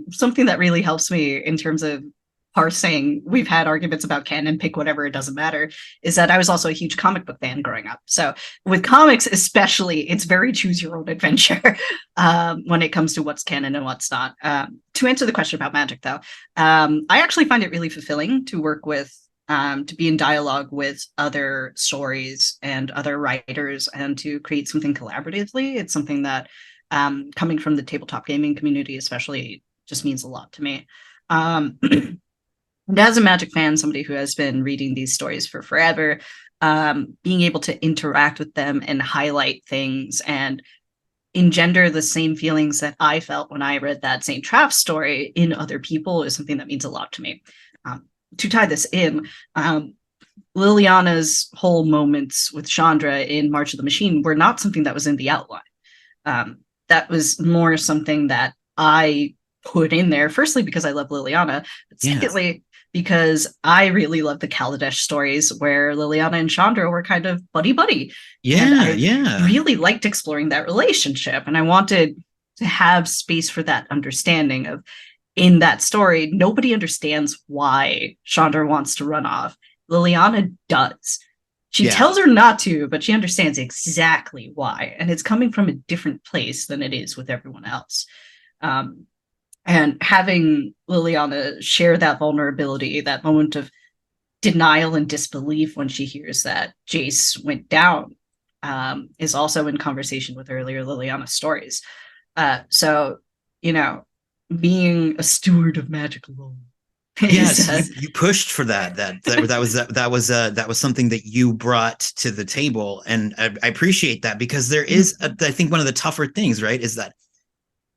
Something that really helps me in terms of parsing, we've had arguments about canon, pick whatever, it doesn't matter, is that I was also a huge comic book fan growing up. So with comics especially, it's very choose your own adventure when it comes to what's canon and what's not. To answer the question about magic, though, I actually find it really fulfilling to work with, to be in dialogue with other stories and other writers and to create something collaboratively. It's something that, coming from the tabletop gaming community especially, just means a lot to me. And as a Magic fan, somebody who has been reading these stories for forever, being able to interact with them and highlight things and engender the same feelings that I felt when I read that St. Trapp's story in other people is something that means a lot to me. To tie this in, Liliana's whole moments with Chandra in March of the Machine were not something that was in the outline. That was more something that I put in there, firstly, because I love Liliana, but yeah, secondly, because I really love the Kaladesh stories where Liliana and Chandra were kind of buddy-buddy. And yeah, I yeah, really liked exploring that relationship. And I wanted to have space for that understanding of, in that story, nobody understands why Chandra wants to run off. Liliana does. She yeah. tells her not to, but she understands exactly why. And it's coming from a different place than it is with everyone else. And having Liliana share that vulnerability, that moment of denial and disbelief when she hears that Jace went down, is also in conversation with earlier Liliana stories. So, you know, being a steward of magic alone. Yes, you pushed for that was something that you brought to the table, and I appreciate that, because there is I think one of the tougher things, right, is that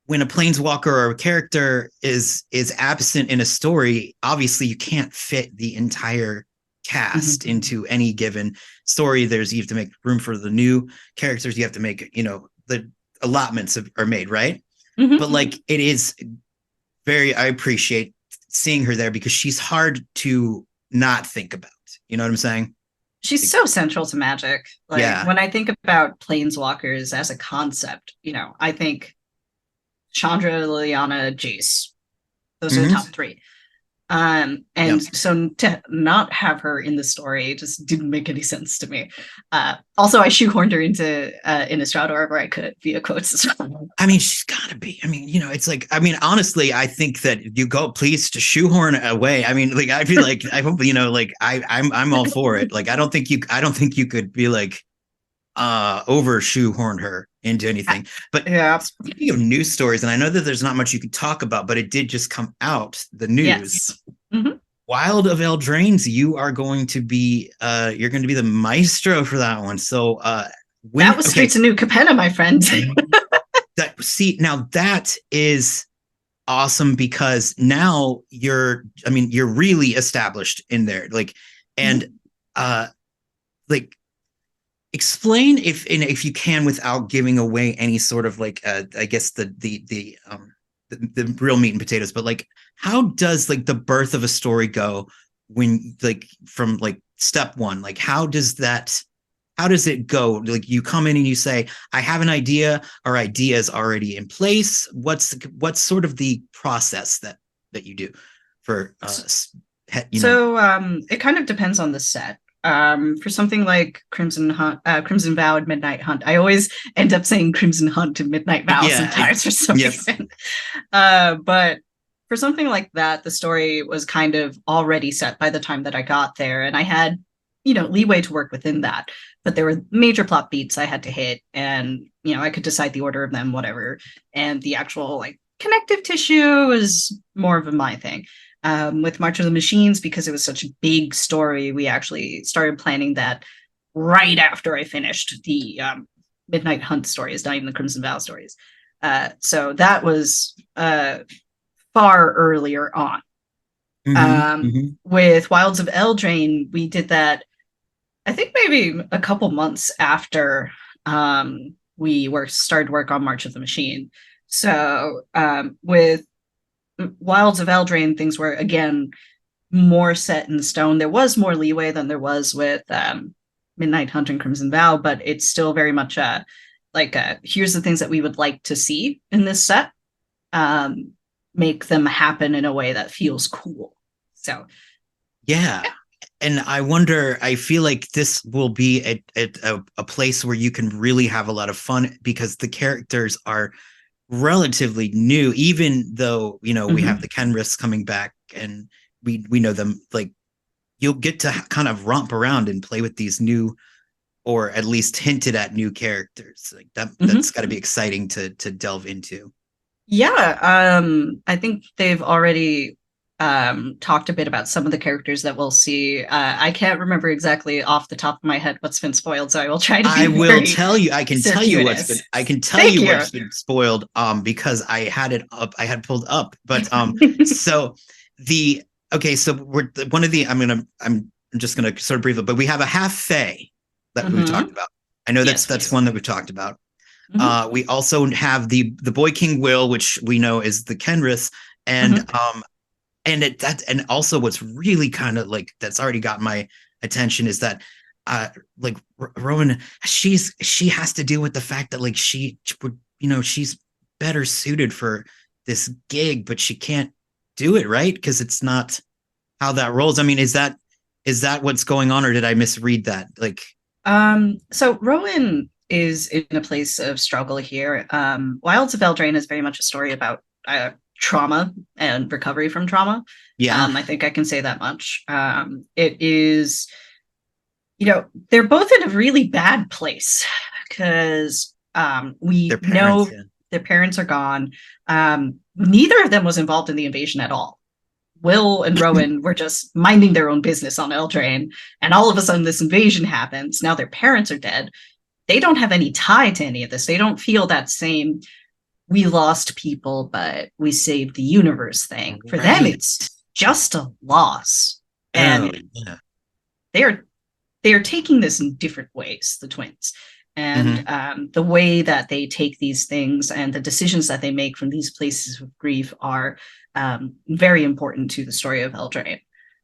when a planeswalker or a character is absent in a story, obviously you can't fit the entire cast into any given story. You have to make room for the new characters. You have to make, the allotments are made, right? But like, it is I appreciate seeing her there, because she's hard to not think about. You know what I'm saying? She's so central to Magic. Like, Yeah. when I think about planeswalkers as a concept, I think Chandra, Liliana, Jace. Those are the top three. And so to not have her in the story just didn't make any sense to me. Also, I shoehorned her into Innistrad wherever I could via quotes as well. I mean, she's got to be. I mean, it's like, I mean, honestly, I think that you go, please, to shoehorn away. I mean, like, I feel like, I hope, like, I'm all for it. Like, I don't think you could be like, over shoehorn her into anything. But yeah. Speaking of news stories, and I know that there's not much you can talk about, but it did just come out, the news. Yes. Wild of Eldraine, you are going to be you're going to be the maestro for that one. So that was Streets of New Capenna, my friend. Now that is awesome, because now you're really established in there. Like, and like, explain, if you can, without giving away any sort of like I guess the real meat and potatoes, but like, how does like the birth of a story go when, like, from like step one, like how does it go? Like, you come in and you say, I have an idea, or idea is already in place. What's sort of the process that you do for So it kind of depends on the set. For something like Crimson Vow and Midnight Hunt, I always end up saying Crimson Hunt and Midnight Vow sometimes for some reason. But for something like that, the story was kind of already set by the time that I got there, and I had, leeway to work within that. But there were major plot beats I had to hit, and I could decide the order of them, whatever. And the actual like connective tissue is more of my thing. With March of the Machines, because it was such a big story, we actually started planning that right after I finished the Midnight Hunt stories, not even the Crimson Vow stories. So that was far earlier on. With Wilds of Eldraine, we did that, I think maybe a couple months after we started work on March of the Machine. So with Wilds of Eldraine, things were again more set in stone. There was more leeway than there was with Midnight Hunt and Crimson Vow, but it's still very much here's the things that we would like to see in this set. Make them happen in a way that feels cool. So yeah. And I wonder, I feel like this will be a place where you can really have a lot of fun because the characters are relatively new, even though, we have the Kenriths coming back and we know them. Like, you'll get to kind of romp around and play with these new, or at least hinted at new characters. Like that's got to be exciting to delve into. Yeah, I think they've already talked a bit about some of the characters that we'll see. I can't remember exactly off the top of my head what's been spoiled, so I will try to. I will tell you. I can tell you what's been. I can tell you what's been spoiled. Because I had it up. I had pulled up, but so the So we're one of the. I'm just gonna sort of brief it, but we have a half fae that we've talked about. I know that's one that we've talked about. We also have the Boy King Will, which we know is the Kenrith, and and also what's really kind of like that's already got my attention is that like Rowan, she has to deal with the fact that like she would she's better suited for this gig, but she can't do it, right? Because it's not how that rolls. I mean, is that what's going on, or did I misread that? Like, so Rowan is in a place of struggle here. Wilds of Eldraine is very much a story about trauma and recovery from trauma. Yeah. I think I can say that much. It is, they're both in a really bad place because we know their parents are gone. Neither of them was involved in the invasion at all. Will and Rowan were just minding their own business on Eldraine, and all of a sudden this invasion happens. Now their parents are dead. They don't have any tie to any of this. They don't feel that same we lost people, but we saved the universe thing. For them, it's just a loss. And they are taking this in different ways, the twins. And the way that they take these things and the decisions that they make from these places of grief are very important to the story of Eldraine.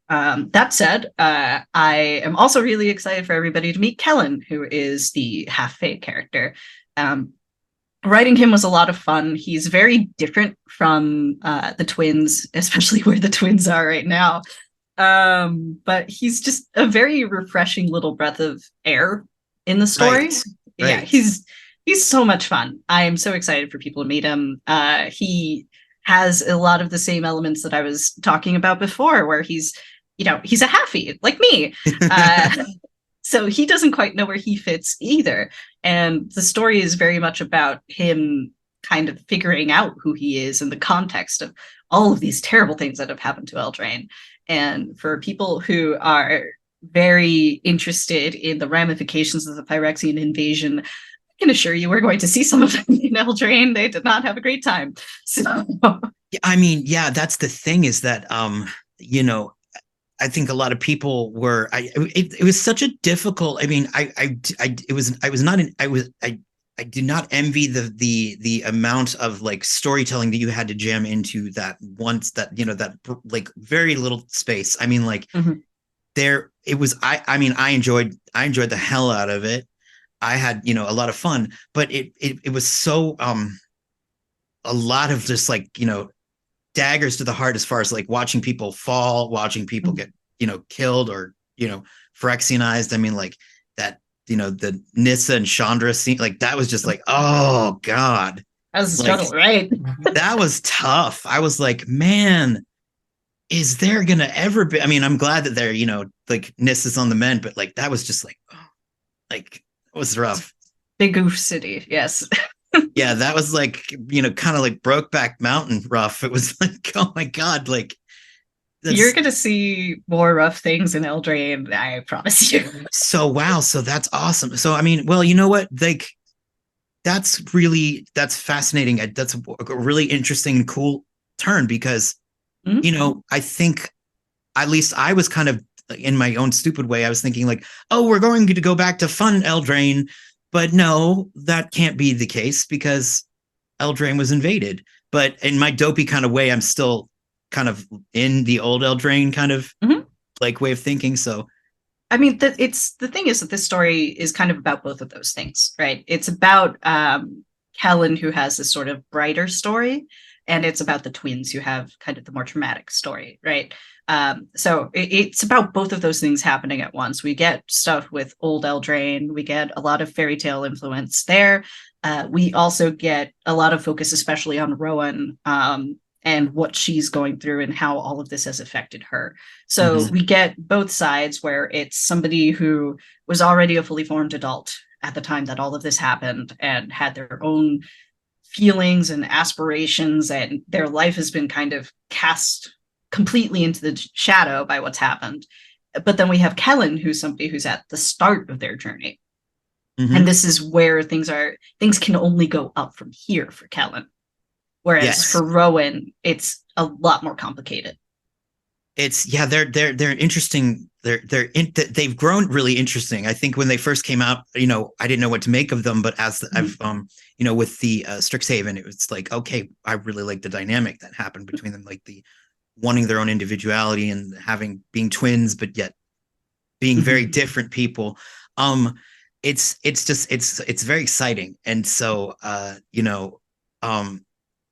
That said, I am also really excited for everybody to meet Kellen, who is the half-fae character. Writing him was a lot of fun. He's very different from the twins, especially where the twins are right now. But he's just a very refreshing little breath of air in the story. Right. Yeah, he's so much fun. I am so excited for people to meet him. He has a lot of the same elements that I was talking about before, where he's a halfie like me. So he doesn't quite know where he fits either. And the story is very much about him kind of figuring out who he is in the context of all of these terrible things that have happened to Eldraine. And for people who are very interested in the ramifications of the Phyrexian invasion, I can assure you we're going to see some of them in Eldraine. They did not have a great time. So I mean, yeah, that's the thing is that I think a lot of people were. It was such a difficult. I mean, I did not envy the amount of like storytelling that you had to jam into that once that that like very little space. I mean, like there it was. I mean, I enjoyed the hell out of it. I had a lot of fun, but it was so a lot of just like daggers to the heart as far as like watching people fall, watching people get, killed or, Phyrexianized. I mean, like that, the Nissa and Chandra scene, like that was just like, oh God. That was a struggle, right? That was tough. I was like, man, is there going to ever be, I mean, I'm glad that they're, like Nissa's on the mend, but like, that was just like, oh, like it was rough. Big Oof City. Yes. Yeah, that was like, kind of like Brokeback Mountain rough. It was like, oh my God, like You're that's going to see more rough things in Eldraine, I promise you. so wow. So that's awesome. So I mean, well, you know what? Like that's fascinating. That's a really interesting and cool turn because, Mhm. I think at least I was kind of in my own stupid way. I was thinking like, oh, we're going to go back to fun Eldraine, but no, that can't be the case because Eldraine was invaded. But in my dopey kind of way, I'm still kind of in the old Eldraine kind of Mhm. like way of thinking. So I mean, the thing is that this story is kind of about both of those things, right? It's about Kellen, who has this sort of brighter story, and it's about the twins who have kind of the more traumatic story, right? So it's about both of those things happening at once. We get stuff with old Eldraine, we get a lot of fairy tale influence there. We also get a lot of focus, especially on Rowan, and what she's going through and how all of this has affected her. So mhm. we get both sides where it's somebody who was already a fully formed adult at the time that all of this happened and had their own feelings and aspirations, and their life has been kind of cast completely into the shadow by what's happened. But then we have Kellen, who's somebody who's at the start of their journey. And Mhm. this is where things can only go up from here for Kellen. Whereas Yes. for Rowan, it's a lot more complicated. It's yeah, they're interesting. They've grown really interesting. I think when they first came out, I didn't know what to make of them, but as I've with the Strixhaven, it was like, okay, I really like the dynamic that happened between them, like the wanting their own individuality and having being twins, but yet being very Mm-hmm. different people. Um, it's very exciting, and so um,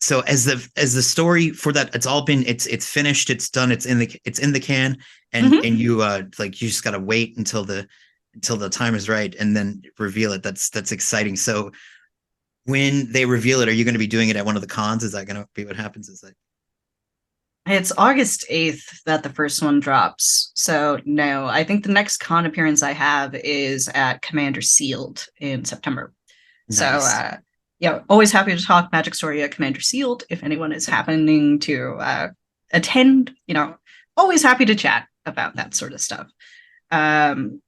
so as the story for that, it's finished, it's done, it's in the can, and Mm-hmm. you just gotta wait until the time is right and then reveal it. That's exciting. So when they reveal it, are you going to be doing it at one of the cons? Is that going to be what happens? Is that It's August 8th that the first one drops. So, no, I think the next con appearance I have is at Commander Sealed in September. So, nice? always happy to talk Magic Story at Commander Sealed if anyone is happening to attend. Always happy to chat about that sort of stuff. Um,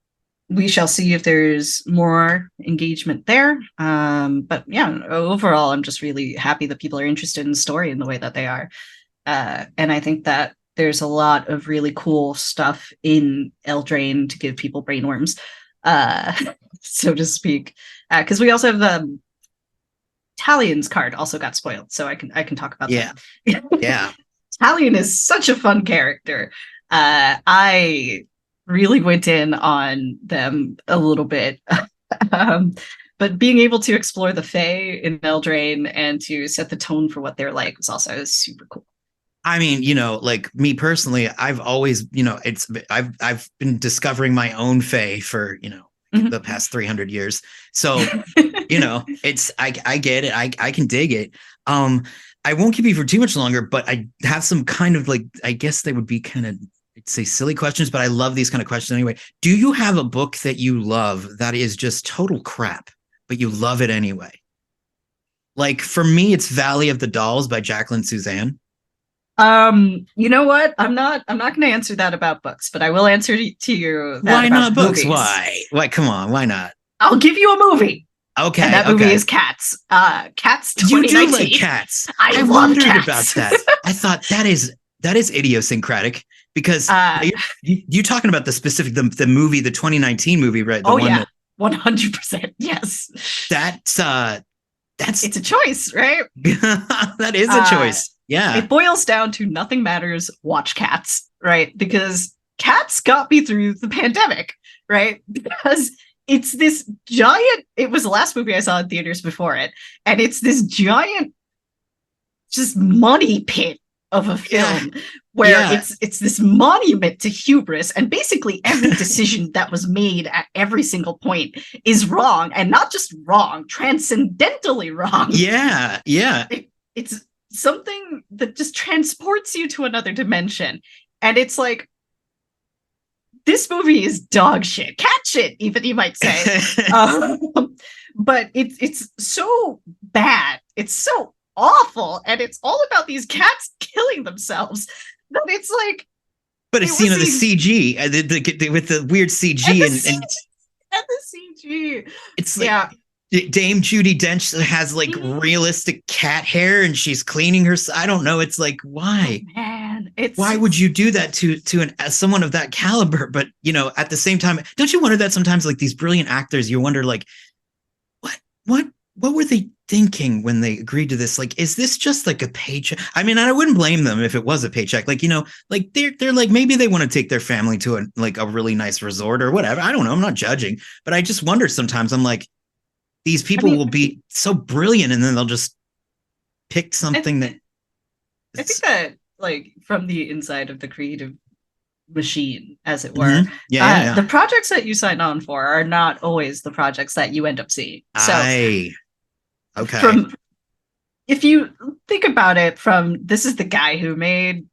we shall see if there's more engagement there. But yeah, overall, I'm just really happy that people are interested in the story in the way that they are. And I think that there's a lot of really cool stuff in Eldraine to give people brainworms, uh, so to speak. Because we also have the Talion's card also got spoiled, so I can talk about Yeah, that. yeah. Talion is such a fun character. I really went in on them a little bit. um, but being able to explore the Fae in Eldraine and to set the tone for what they're like was also super cool. I mean, like me personally, I've always, I've been discovering my own Fae for, the Mhm. past 300 years. So, I get it. I can dig it. Um, I won't keep you for too much longer, but I have some kind of like, I guess they would be kind of, I'd say silly questions, but I love these kind of questions anyway. Do you have a book that you love that is just total crap, but you love it anyway? Like for me, it's Valley of the Dolls by Jacqueline Suzanne. You know what? I'm not going to answer that about books, but I will answer to you that Why about not books? movies. Why? Why? Come on. Why not? I'll give you a movie, and Okay. that movie Okay. is Cats. Cats You do like 2019. cats. I I love wondered about Cats. that. I thought that is idiosyncratic because uh, you talking about the movie, the 2019 movie, right? The oh one yeah, that 100%. Yes, that's that's it's a choice, right? that is a Uh, choice. Yeah. it boils down to nothing matters. Watch Cats, right? Because Cats got me through the pandemic, right? Because it's this giant. It was the last movie I saw in theaters before it, and it's this giant, just money pit of a Yeah. film where Yeah. it's this monument to hubris, and basically every decision that was made at every single point is wrong, and not just wrong, transcendentally wrong. Yeah. Yeah. It's something that just transports you to another dimension, and it's like, this movie is dog shit, cat shit, even, you might say. um, but it's so bad. It's so awful, and it's all about these cats killing themselves. That it's like, but it's, it was the CG with the weird CG and the CG. it's like, Yeah. Dame Judi Dench has like realistic cat hair and she's cleaning her. I don't know. It's like, why? Oh, man, why would you do that to someone of that caliber? But at the same time, don't you wonder that sometimes, like these brilliant actors, you wonder like, what were they thinking when they agreed to this? Like, is this just like a paycheck? I mean, I wouldn't blame them if it was a paycheck. Like, like they're like, maybe they want to take their family to a really nice resort or whatever. I don't know. I'm not judging, but I just wonder sometimes. I'm like, these people will be so brilliant, and then they'll just pick something that. I think that, like, from the inside of the creative machine, as it were, yeah. the projects that you sign on for are not always the projects that you end up seeing. So, okay. If you think about it, this is the guy who made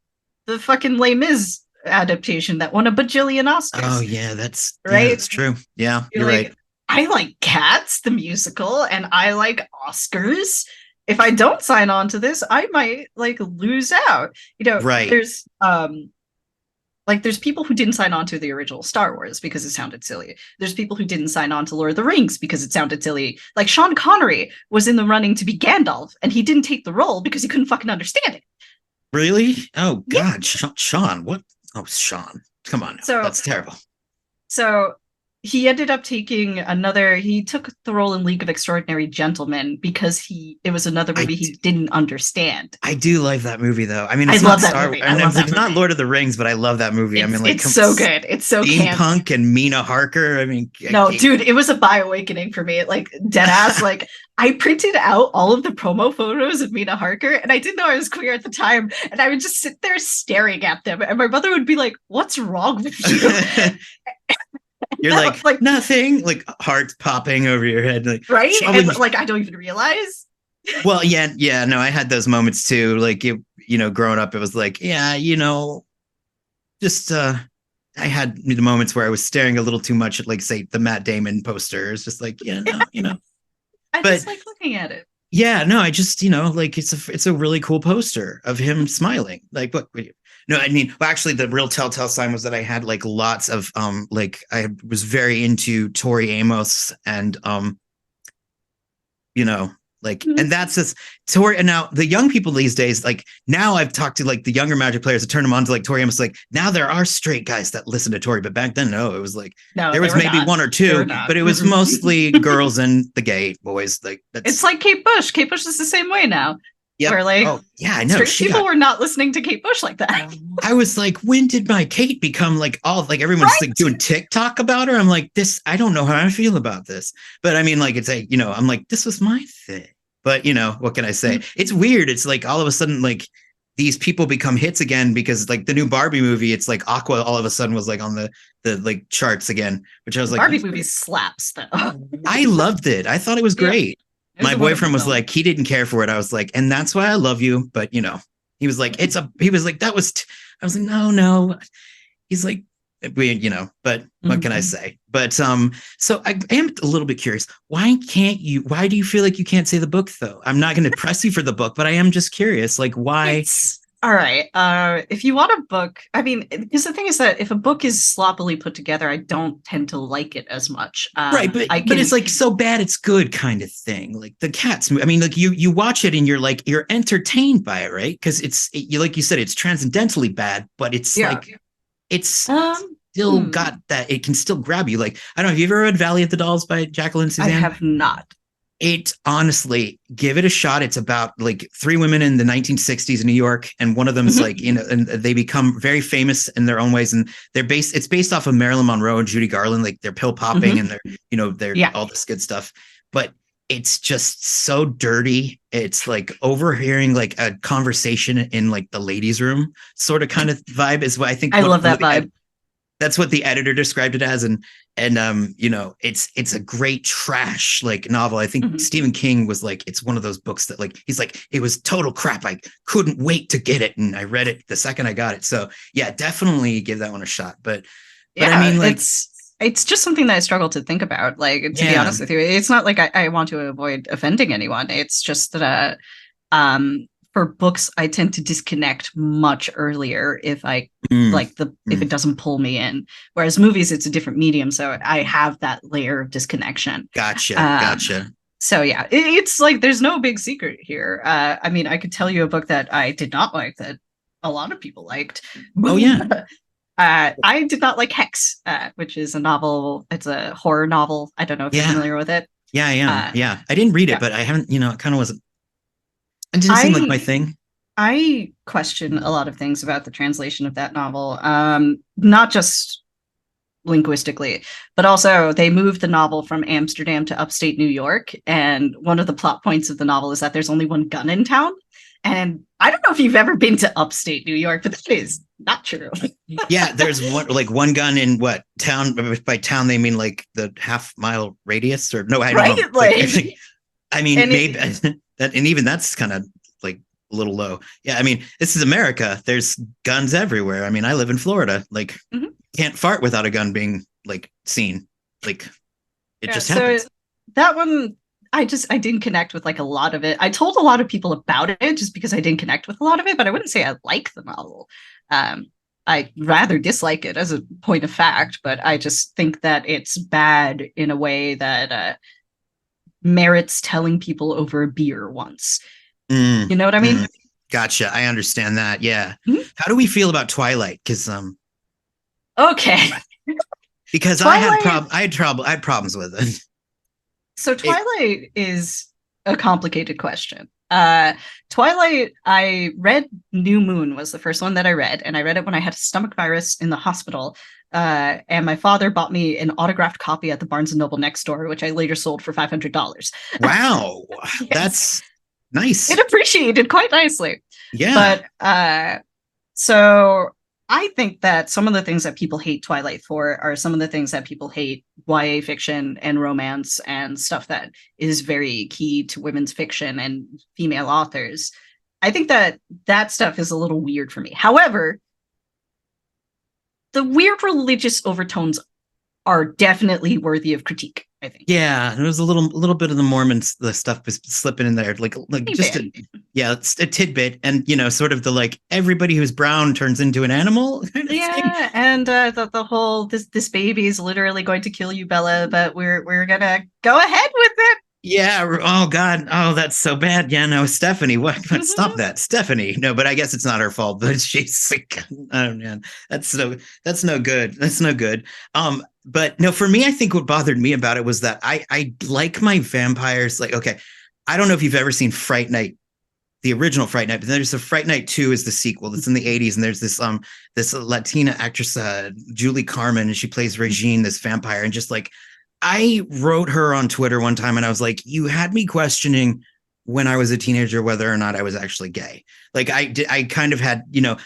the fucking Les Mis adaptation that won a bajillion Oscars. Oh yeah, that's right. Yeah, that's true. Yeah, you're like, right. I like Cats, the musical, and I like Oscars. If I don't sign on to this, I might like lose out. Right. There's people who didn't sign on to the original Star Wars because it sounded silly. There's people who didn't sign on to Lord of the Rings because it sounded silly. Like Sean Connery was in the running to be Gandalf, and he didn't take the role because he couldn't fucking understand it. Really? Oh God, yeah. Sean, what? Oh, Sean, come on, that's terrible. So he ended up taking he took the role in League of Extraordinary Gentlemen because it was another movie he didn't understand. I do like that movie though. I mean, I love that movie. It's not Lord of the Rings, but I love that movie. It's so good. It's so steampunk and Mina Harker. I mean, dude, it was a bi-awakening for me. Like, dead ass. Like, I printed out all of the promo photos of Mina Harker, and I didn't know I was queer at the time. And I would just sit there staring at them, and my mother would be like, "What's wrong with you?" You're like nothing, like hearts popping over your head, like right, and like I don't even realize. Well, yeah, no, I had those moments too. Like growing up, it was like, just I had the moments where I was staring a little too much at, like, say, the Matt Damon poster. It's just like, I just like looking at it. Yeah, no, I just like it's a really cool poster of him smiling. Like, what? No, I mean, well, actually, the real telltale sign was that I had like lots of like I was very into Tori Amos and like, and that's just Tori. And now the young people these days, like now I've talked to like the younger Magic players to turn them on to like Tori Amos. Like now there are straight guys that listen to Tori, but back then, no, it was like there was maybe one or two, but it was mostly girls and the gay boys. Like it's like Kate Bush. Kate Bush is the same way now. Yeah. Where like, I know. People were not listening to Kate Bush like that. I was like, when did my Kate become like all like everyone's like doing TikTok about her? I'm like, I don't know how I feel about this. But I mean, like, it's like, I'm like, this was my thing. But what can I say? It's weird. It's like all of a sudden, like these people become hits again because like the new Barbie movie, it's like Aqua all of a sudden was like on the like charts again, which I was like, Barbie movie slaps though. I loved it. I thought it was great. My boyfriend was like, he didn't care for it. I was like, and that's why I love you. But he was like, he was like, I was like, no. He's like, but what can I say? But so I am a little bit curious. Why do you feel like you can't say the book though? I'm not going to press you for the book, but I am just curious, like why? All right. If you want a book, I mean, because the thing is that if a book is sloppily put together, I don't tend to like it as much. Right, but it's like so bad it's good kind of thing. Like the Cats movie. I mean, like you watch it and you're entertained by it, right? Because like you said, it's transcendentally bad, but it's like it's still got that. It can still grab you. Like I don't know. Have you ever read Valley of the Dolls by Jacqueline Suzanne? I have not. It honestly, give it a shot. It's about like three women in the 1960s in New York, and one of them is like, and they become very famous in their own ways. And it's based off of Marilyn Monroe and Judy Garland, like they're pill popping and they're all this good stuff. But it's just so dirty. It's like overhearing like a conversation in like the ladies' room sort of kind of vibe is what I think. I love that vibe. That's what the editor described it as. And it's a great trash like novel. I think Stephen King was like, it's one of those books that like, he's like, it was total crap. I couldn't wait to get it. And I read it the second I got it. So yeah, definitely give that one a shot. But I mean, like, it's just something that I struggle to think about. Like, to be honest with you, it's not like I want to avoid offending anyone. It's just that for books, I tend to disconnect much earlier if I if it doesn't pull me in. Whereas movies, it's a different medium, so I have that layer of disconnection. Gotcha. So yeah, it's like there's no big secret here. I mean, I could tell you a book that I did not like that a lot of people liked. Oh yeah. I did not like Hex, which is a novel. It's a horror novel. I don't know if you're familiar with it. Yeah, I am. Yeah, I didn't read it, but I haven't. It kind of wasn't. It didn't seem like my thing. I question a lot of things about the translation of that novel, not just linguistically, but also they moved the novel from Amsterdam to upstate New York, and one of the plot points of the novel is that there's only one gun in town. And I don't know if you've ever been to upstate New York, but that is not true. Yeah, there's one gun in what town? By town they mean like the half-mile radius, or no? I don't know. Like, I mean, maybe that, and even that's kind of like a little low. Yeah, I mean, this is America. There's guns everywhere. I mean, I live in Florida. Like, can't fart without a gun being like seen. Like, it just happens. So that one, I didn't connect with like a lot of it. I told a lot of people about it just because I didn't connect with a lot of it, but I wouldn't say I like the novel. I rather dislike it as a point of fact, but I just think that it's bad in a way that merits telling people over a beer once. You know what I mean? Gotcha. I understand that. Yeah. How do we feel about Twilight? Because okay. Because Twilight, I had problems with it. So Twilight is a complicated question. Twilight, I read New Moon was the first one that I read, and I read it when I had a stomach virus in the hospital. And my father bought me an autographed copy at the Barnes & Noble next door, which I later sold for $500. Wow. Yes. That's nice. It appreciated quite nicely. Yeah. But so I think that some of the things that people hate Twilight for are some of the things that people hate YA fiction and romance and stuff that is very key to women's fiction and female authors. I think that stuff is a little weird for me. However, the weird religious overtones are definitely worthy of critique, I think. Yeah, there was a little bit of the Mormons, the stuff was slipping in there, like just it's a tidbit, and sort of the like everybody who's brown turns into an animal kind of thing. And the whole this baby is literally going to kill you, Bella, but we're gonna go ahead with it. Yeah. Oh God. Oh, that's so bad. Yeah. No, Stephanie. What? Stop that, Stephanie. No, but I guess it's not her fault. But she's like, oh man, that's no good. That's no good. But no, for me, I think what bothered me about it was that I like my vampires. Like, okay, I don't know if you've ever seen Fright Night, the original Fright Night, but then there's the Fright Night 2 is the sequel that's in the 80s, and there's this Latina actress, Julie Carmen, and she plays Regine, this vampire, and just like. I wrote her on Twitter one time and I was like, you had me questioning when I was a teenager whether or not I was actually gay. Like I kind of had,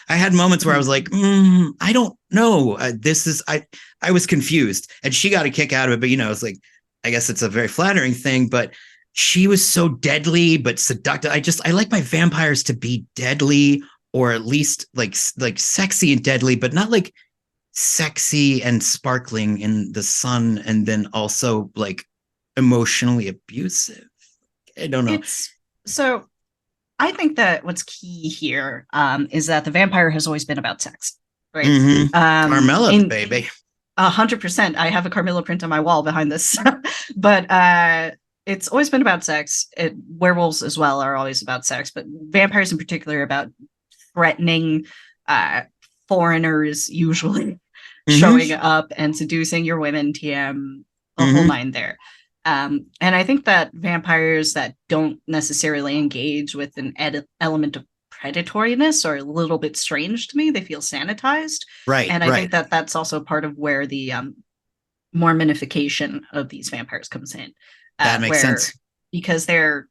I had moments where I was like, I don't know. I was confused, and she got a kick out of it. But, it's like, I guess it's a very flattering thing, but she was so deadly but seductive. I like my vampires to be deadly, or at least like sexy and deadly, but not like sexy and sparkling in the sun, and then also like emotionally abusive. I don't know. So I think that what's key here is that the vampire has always been about sex, right? Carmilla, baby. 100%. I have a Carmilla print on my wall behind this. But it's always been about sex. Werewolves as well are always about sex, but vampires in particular are about threatening foreigners, usually showing up and seducing your women, TM, a whole nine there. And I think that vampires that don't necessarily engage with an element of predatoriness are a little bit strange to me. They feel sanitized. Right. And I think that that's also part of where the Mormonification of these vampires comes in. That makes sense. Because they're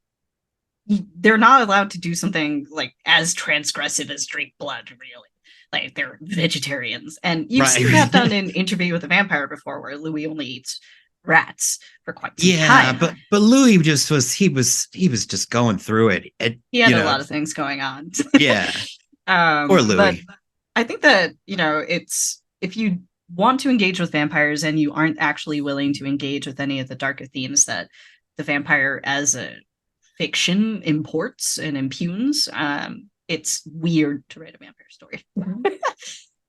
not allowed to do something like as transgressive as drink blood, really. Like, they're vegetarians. And you've seen that done in Interview with a Vampire before, where Louis only eats rats for quite some time. Yeah, but Louis just was just going through it. He had a lot of things going on. Yeah. Or Louis. But I think that, it's if you want to engage with vampires and you aren't actually willing to engage with any of the darker themes that the vampire as a fiction imports and impugns, it's weird to write a vampire story.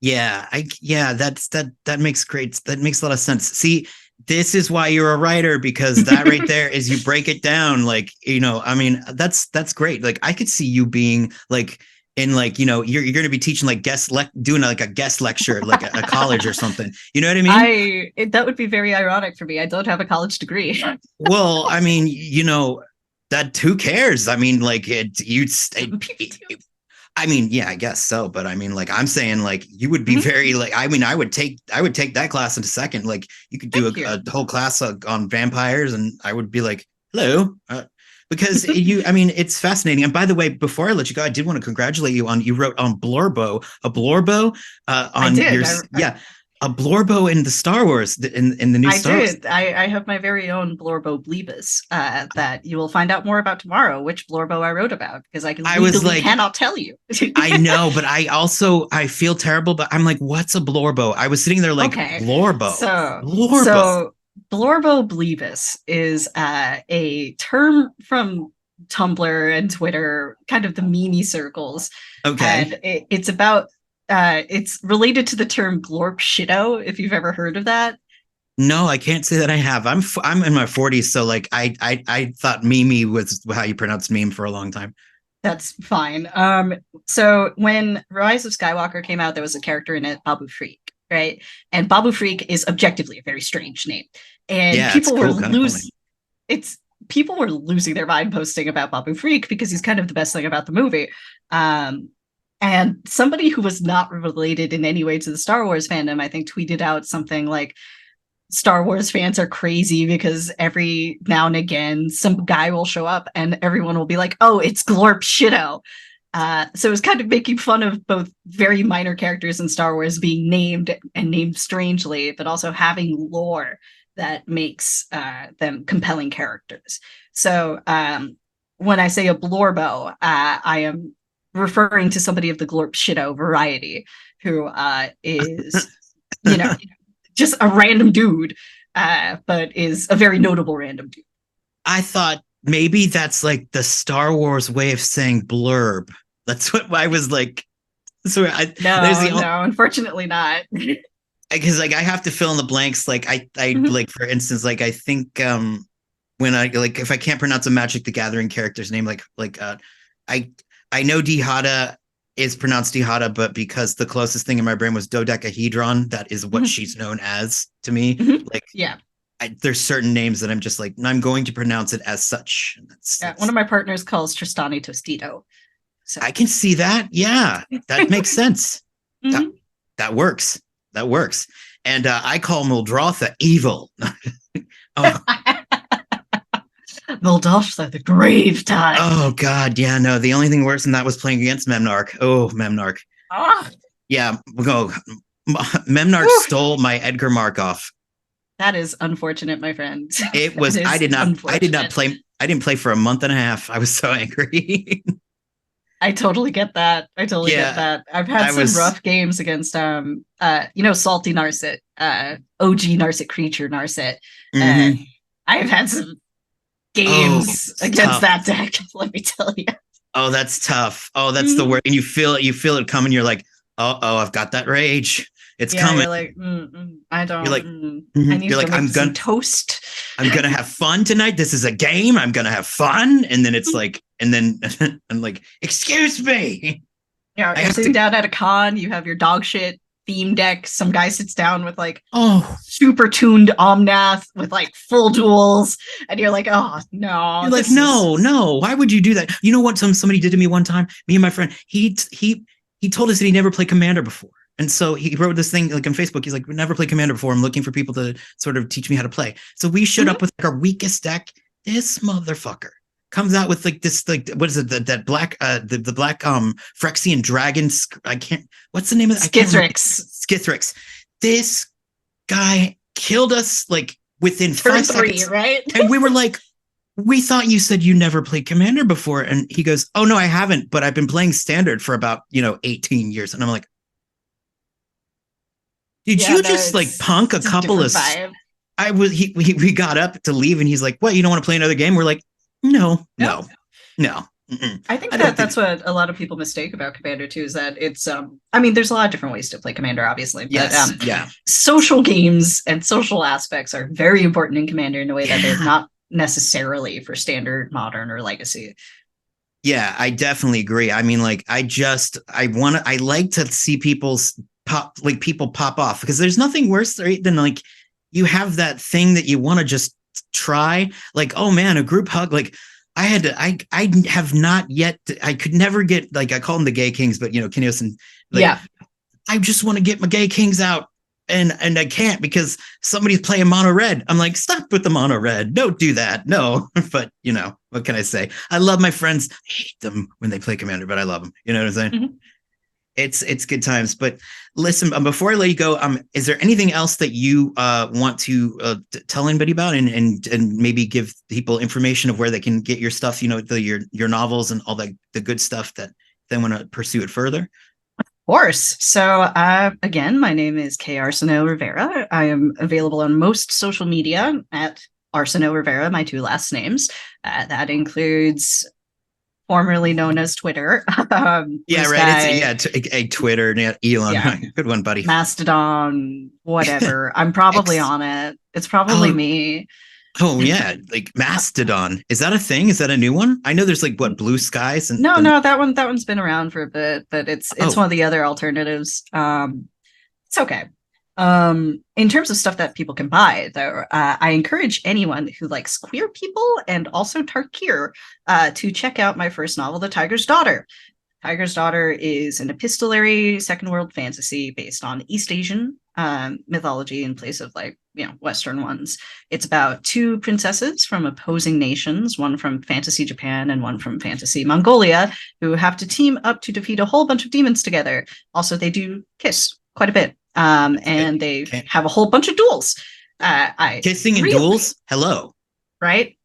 That makes that makes a lot of sense. See, this is why you're a writer, because that right there is, you break it down. Like, I mean, that's great. Like, I could see you being like in like, you're going to be teaching like doing like a guest lecture, like a college or something. You know what I mean? That would be very ironic for me. I don't have a college degree. Well, I mean, that who cares? I mean, like I mean, yeah, I guess so. But I mean, like, I'm saying, like, you would be very like, I mean, I would take that class in a second. Like, you could do a whole class on vampires, and I would be like, hello. Because I mean, it's fascinating. And by the way, before I let you go, I did want to congratulate you on, you wrote on Blorbo, a Blorbo on a Blorbo in the Star Wars, in the new Star Wars. I have my very own Blorbo Bleebus that you will find out more about tomorrow, which Blorbo I wrote about, because I cannot tell you. I know, but I feel terrible, but I'm like, what's a Blorbo? I was sitting there like, okay. Blorbo. So Blorbo Bleebus is a term from Tumblr and Twitter, kind of the meme circles. Okay. And it's about it's related to the term glorp shitto, if you've ever heard of that. No, I can't say that I have. I'm in my 40s, so like I thought meme was how you pronounce meme for a long time. That's fine. So when Rise of Skywalker came out, there was a character in it, Babu Freak, right? And Babu Freak is objectively a very strange name. And people were losing their mind posting about Babu Freak because he's kind of the best thing about the movie. And somebody who was not related in any way to the Star Wars fandom, I think, tweeted out something like, Star Wars fans are crazy because every now and again, some guy will show up and everyone will be like, oh, it's Glorp Shitto. So it was kind of making fun of both very minor characters in Star Wars being named and named strangely, but also having lore that makes them compelling characters. So when I say a Blorbo, I am referring to somebody of the Glorp Shitto variety who is, just a random dude, but is a very notable random dude. I thought maybe that's like the Star Wars way of saying blurb. That's what I was like. So no, unfortunately not. Because like I have to fill in the blanks. Like I like, for instance, like I think when I like, if I can't pronounce a Magic the Gathering character's name, I know Dihada is pronounced Dihada, but because the closest thing in my brain was dodecahedron, that is what she's known as to me. Like, yeah, there's certain names that I'm just like, I'm going to pronounce it as such. That's one of my partners calls Tristani Tostito. So I can see that. Yeah, that makes sense. That works. That works. And I call Muldrotha evil. Muldrotha, the grave time. Oh God, yeah, no. The only thing worse than that was playing against Memnarch. Oh, Memnarch. Yeah, we'll go. Memnarch stole my Edgar Markov. That is unfortunate, my friend. It was. I did not play. I didn't play for a month and a half. I was so angry. I totally get that. Get that. I've had some rough games against Salty Narset, OG Narset creature Narset. I've had some games against that deck, let me tell you. Oh, that's tough. Oh, that's the word. And you feel it coming. You're like, oh, I've got that rage. It's coming. You're like, I don't. You're like, I need to make some toast. I'm gonna have fun tonight. This is a game. I'm gonna have fun. And then it's like, and then I'm like, excuse me. Yeah, you're sitting down at a con. You have your dog shit theme deck. Some guy sits down with like super tuned Omnath with like full duels, and you're like, oh no. You're like, no. Why would you do that? You know what? Somebody did to me one time. Me and my friend. He told us that he never played Commander before. And so he wrote this thing like on Facebook. He's like, we never played Commander before. I'm looking for people to sort of teach me how to play. So we showed up with like our weakest deck. This motherfucker comes out with like this, like, what is it? That black, the black Phyrexian dragon. What's the name of that? Skithrix. This guy killed us like within 5 seconds. Right? And we were like, we thought you said you never played Commander before. And he goes, oh no, I haven't, but I've been playing Standard for about, 18 years. And I'm like, Did Yeah, you no, just like punk a it's a couple of different vibe. I was we got up to leave and he's like, "What? You don't want to play another game?" We're like, "No, No, no, no. Mm-mm. I think I don't that's think." what a lot of people mistake about Commander too, is that it's I mean, there's a lot of different ways to play Commander, obviously, but Yes, yeah, social games and social aspects are very important in Commander in a way that they're yeah, not necessarily for standard, modern, or legacy. yeah. I definitely agree. I mean, like, I like to see people pop off because there's nothing worse, right, than like you have that thing that you want to just try. Like, oh man, a group hug. Like, I have not yet. I could never get like I call them the gay kings, but Kineos and like Yeah. I just want to get my gay kings out. And I can't because somebody's playing mono red. I'm like, stop with the mono red. Don't do that. No. But what can I say? I love my friends. I hate them when they play Commander, but I love them. You know what I'm saying? Mhm. It's good times. But listen, before I let you go, is there anything else that you want to tell anybody about, and maybe give people information of where they can get your stuff? Your novels and all the good stuff that they want to pursue it further. Course. So, again, my name is K. Arsenault Rivera. I am available on most social media at Arsenault Rivera, my two last names. That includes formerly known as Twitter, Blue Yeah, right. It's Sky, a Twitter. Yeah, Elon. yeah, Good one, buddy. Mastodon, whatever. I'm probably X. on it. It's probably Oh, me. oh yeah, like Mastodon. Is that a thing? Is that a new one? I know there's like what Blue Skies and No, then no, that one's been around for a bit, but it's oh one of the other alternatives. It's okay. In terms of stuff that people can buy, though, I encourage anyone who likes queer people and also Tarkir to check out my first novel, The Tiger's Daughter. Tiger's Daughter is an epistolary second world fantasy based on East Asian mythology in place of Western ones. It's about two princesses from opposing nations, one from fantasy Japan and one from fantasy Mongolia, who have to team up to defeat a whole bunch of demons together. Also, they do kiss quite a bit, and they okay. have a whole bunch of duels. I Kissing and really, duels. Hello. right?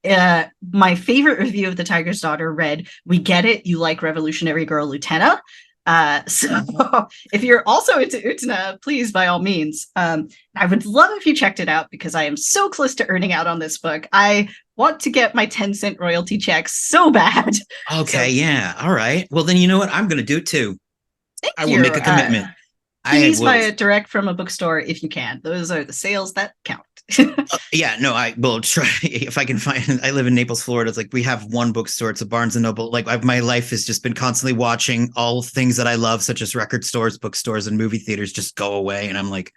My favorite review of The Tiger's Daughter read, "We get it, you like Revolutionary Girl Utena." So if you're also into Utena, please, by all means, I would love if you checked it out because I am so close to earning out on this book. I want to get my 10-cent royalty check so bad. Okay, So yeah. All right. Well, then you know what? I'm going to do it too. thank I will you. make a commitment. I Please buy will. it direct from a bookstore if you can. Those are the sales that count. Yeah, no, I will try if I can find. I live in Naples, Florida. It's like we have one bookstore. It's a Barnes and Noble. Like my life has just been constantly watching all things that I love, such as record stores, bookstores, and movie theaters, just go away. And I'm like,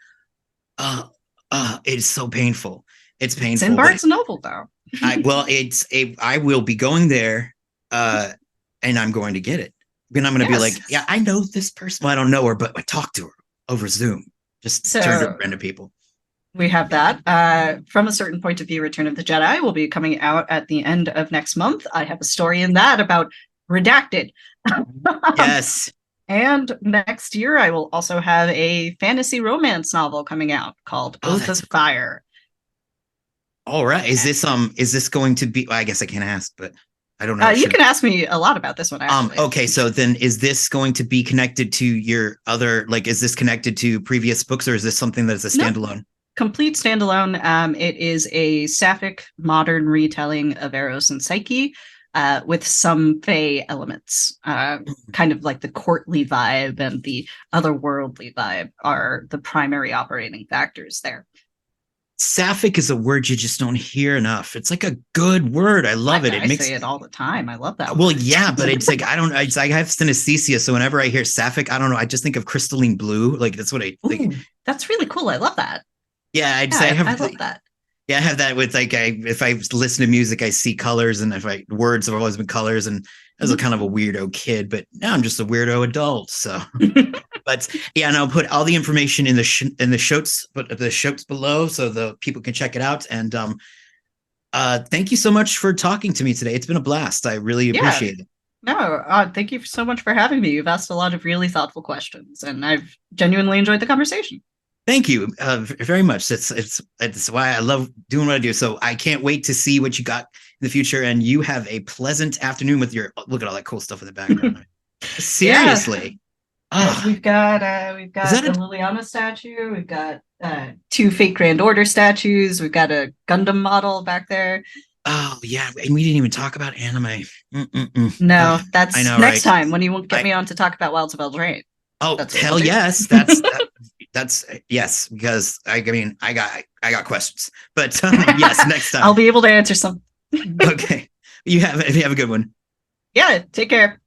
it's so painful. It's It's in painful. But Barnes and Noble, though. I will be going there, and I'm going to get it. And I'm going to be like, Yes. yeah, I know this person. Well, I don't know her, but I talk to her over Zoom. Just turn to So random people. we have that. From a certain point of view, Return of the Jedi will be coming out at the end of next month. I have a story in that about Redacted. Yes. And next year, I will also have a fantasy romance novel coming out called Oh, Oath of that's Fire. all right. Is this going to be? Well, I guess I can't ask, but I don't know. You can ask me a lot about this one, actually. Okay. So then, is this going to be connected to your other? Like, is this connected to previous books, or is this something that's a standalone? Nope. Complete standalone. It is a sapphic modern retelling of Eros and Psyche, with some Fae elements. Kind of like the courtly vibe and the otherworldly vibe are the primary operating factors there. Sapphic is a word you just don't hear enough. It's like a good word. I love it. It I makes say it all the time. I love that well, word. yeah, but it's like I don't. I have synesthesia, so whenever I hear sapphic, I don't know. I just think of crystalline blue. Like that's what I think. Ooh, that's really cool. I love that. Yeah, I'd Yeah, say I have. I love that. Yeah, I have that with like if I listen to music, I see colors, and if I words have always been colors. And I was a kind of a weirdo kid, but now I'm just a weirdo adult. So, but yeah, and I'll put all the information in the shows, but the shows below, so the people can check it out. And thank you so much for talking to me today. It's been a blast. I really appreciate it. No, thank you so much for having me. You've asked a lot of really thoughtful questions, and I've genuinely enjoyed the conversation. Thank you very much. It's why I love doing what I do. So I can't wait to see what you got in the future. And you have a pleasant afternoon with your look at all that cool stuff in the background. Seriously. Ah, We've got is that the a Liliana statue. We've got two fake Grand Order statues. We've got a Gundam model back there. oh yeah, and we didn't even talk about anime. No, I that's know, next right? time when you won't get I me on to talk about Wilds of Eldraine. Oh That's what we'll hell do. yes, that's yes, because I mean I got questions, but yes, next I'll time. be able to answer some. Okay, you have a good one. Yeah, take care.